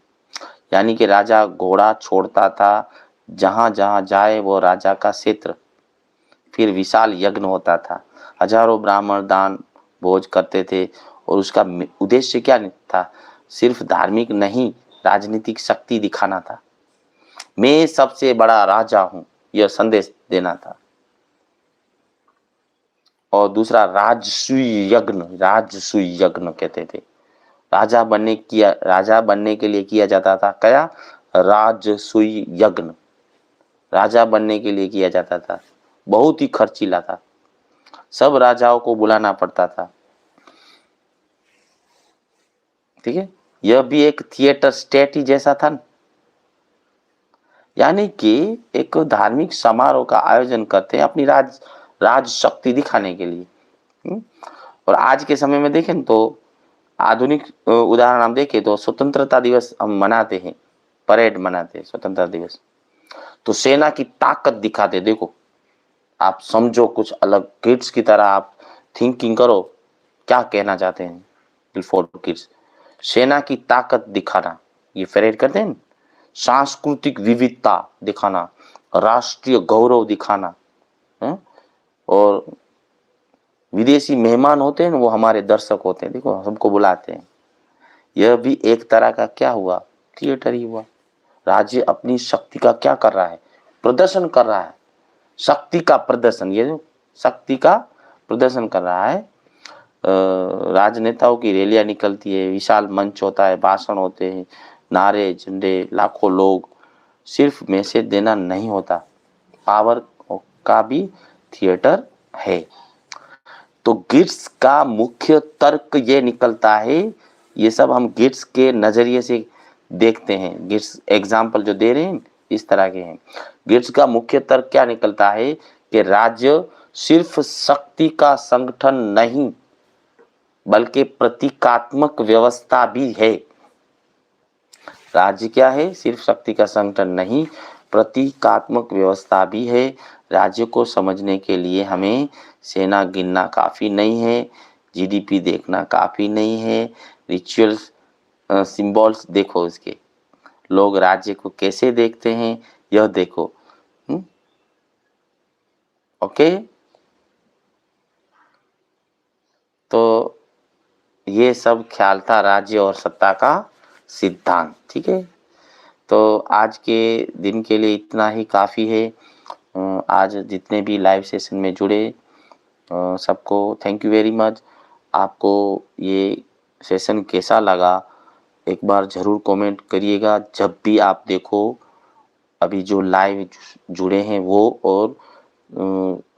यानी कि राजा घोड़ा छोड़ता था, जहां जहां जाए वो राजा का क्षेत्र, फिर विशाल यज्ञ होता था, हजारों ब्राह्मण दान भोज करते थे। और उसका उद्देश्य क्या था? सिर्फ धार्मिक नहीं, राजनीतिक शक्ति दिखाना था। मैं सबसे बड़ा राजा हूं, यह संदेश देना था। और दूसरा राजसूय यज्ञ, राजसूय यज्ञ कहते थे। राजा बनने के लिए किया जाता था क्या? राजसूय यज्ञ, राजा बनने के लिए किया जाता था। बहुत ही खर्चीला था, सब राजाओं को बुलाना पड़ता था। ठीक है, यह भी एक थिएटर स्टेट ही जैसा था, यानी कि एक धार्मिक समारोह का आयोजन करते हैं अपनी राज शक्ति दिखाने के लिए। और आज के समय में देखें तो आधुनिक उदाहरण हम देखें तो स्वतंत्रता दिवस हम मनाते हैं, परेड मनाते हैं स्वतंत्रता दिवस, तो सेना की ताकत दिखाते। देखो, आप समझो कुछ अलग, किड्स की तरह आप थिंकिंग करो, क्या कहना चाहते हैं बिफोर किड्स। सेना की ताकत दिखाना, ये परेड करते हैं। सांस्कृतिक विविधता दिखाना, राष्ट्रीय गौरव दिखाना है? और विदेशी मेहमान होते हैं ना, वो हमारे दर्शक होते हैं, देखो सबको बुलाते हैं। यह भी एक तरह का क्या हुआ? थिएटर ही हुआ। राज्य अपनी शक्ति का क्या कर रहा है? प्रदर्शन कर रहा है, शक्ति का प्रदर्शन। ये जो शक्ति का प्रदर्शन कर रहा है। राजनेताओं की रैलियां निकलती है, विशाल मंच होता है, भाषण होते हैं, नारे झंडे, लाखों लोग। सिर्फ मैसेज देना नहीं होता, पावर का भी थिएटर है। तो गिट्स का मुख्य तर्क ये निकलता है, ये सब हम गिट्स के नजरिए से देखते हैं। गिट्स एग्जाम्पल जो दे रहे हैं इस तरह के हैं। गिट्स का मुख्य तर्क क्या निकलता है कि राज्य सिर्फ शक्ति का संगठन नहीं, बल्कि प्रतीकात्मक व्यवस्था भी है। राज्य क्या है? सिर्फ शक्ति का संगठन नहीं, प्रतीकात्मक व्यवस्था भी है। राज्य को समझने के लिए हमें सेना गिनना काफ़ी नहीं है, जीडीपी देखना काफ़ी नहीं है, रिचुअल्स सिंबल्स देखो इसके, लोग राज्य को कैसे देखते हैं यह देखो। ओके, तो ये सब ख्याल था राज्य और सत्ता का सिद्धांत। ठीक है, तो आज के दिन के लिए इतना ही काफ़ी है। आज जितने भी लाइव सेशन में जुड़े सबको थैंक यू वेरी मच। आपको ये सेशन कैसा लगा एक बार ज़रूर कमेंट करिएगा। जब भी आप देखो, अभी जो लाइव जुड़े हैं वो, और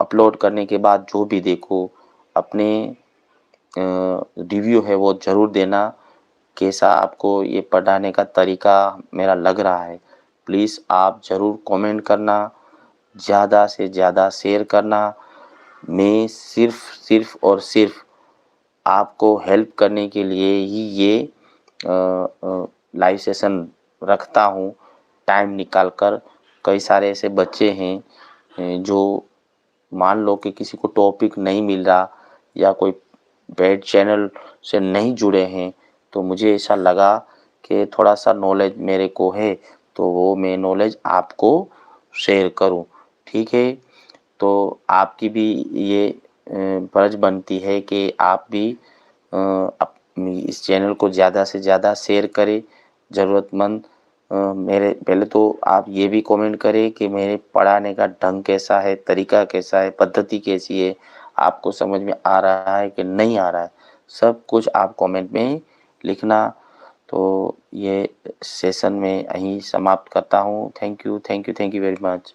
अपलोड करने के बाद जो भी देखो, अपने रिव्यू है वो ज़रूर देना, कैसा आपको ये पढ़ाने का तरीका मेरा लग रहा है। प्लीज़ आप ज़रूर कमेंट करना, ज़्यादा से ज़्यादा शेयर करना। मैं सिर्फ और सिर्फ आपको हेल्प करने के लिए ही ये लाइव सेशन रखता हूँ, टाइम निकाल कर। कई सारे ऐसे बच्चे हैं जो मान लो कि किसी को टॉपिक नहीं मिल रहा या कोई पेड चैनल से नहीं जुड़े हैं, तो मुझे ऐसा लगा कि थोड़ा सा नॉलेज मेरे को है तो वो मैं नॉलेज आपको शेयर करूं। ठीक है, तो आपकी भी ये फर्ज बनती है कि आप भी इस चैनल को ज़्यादा से ज़्यादा शेयर करें। ज़रूरतमंद मेरे पहले तो आप ये भी कमेंट करें कि मेरे पढ़ाने का ढंग कैसा है, तरीका कैसा है, पद्धति कैसी है, आपको समझ में आ रहा है कि नहीं आ रहा है, सब कुछ आप कमेंट में लिखना। तो ये सेशन में यहीं समाप्त करता हूँ। Thank you very much.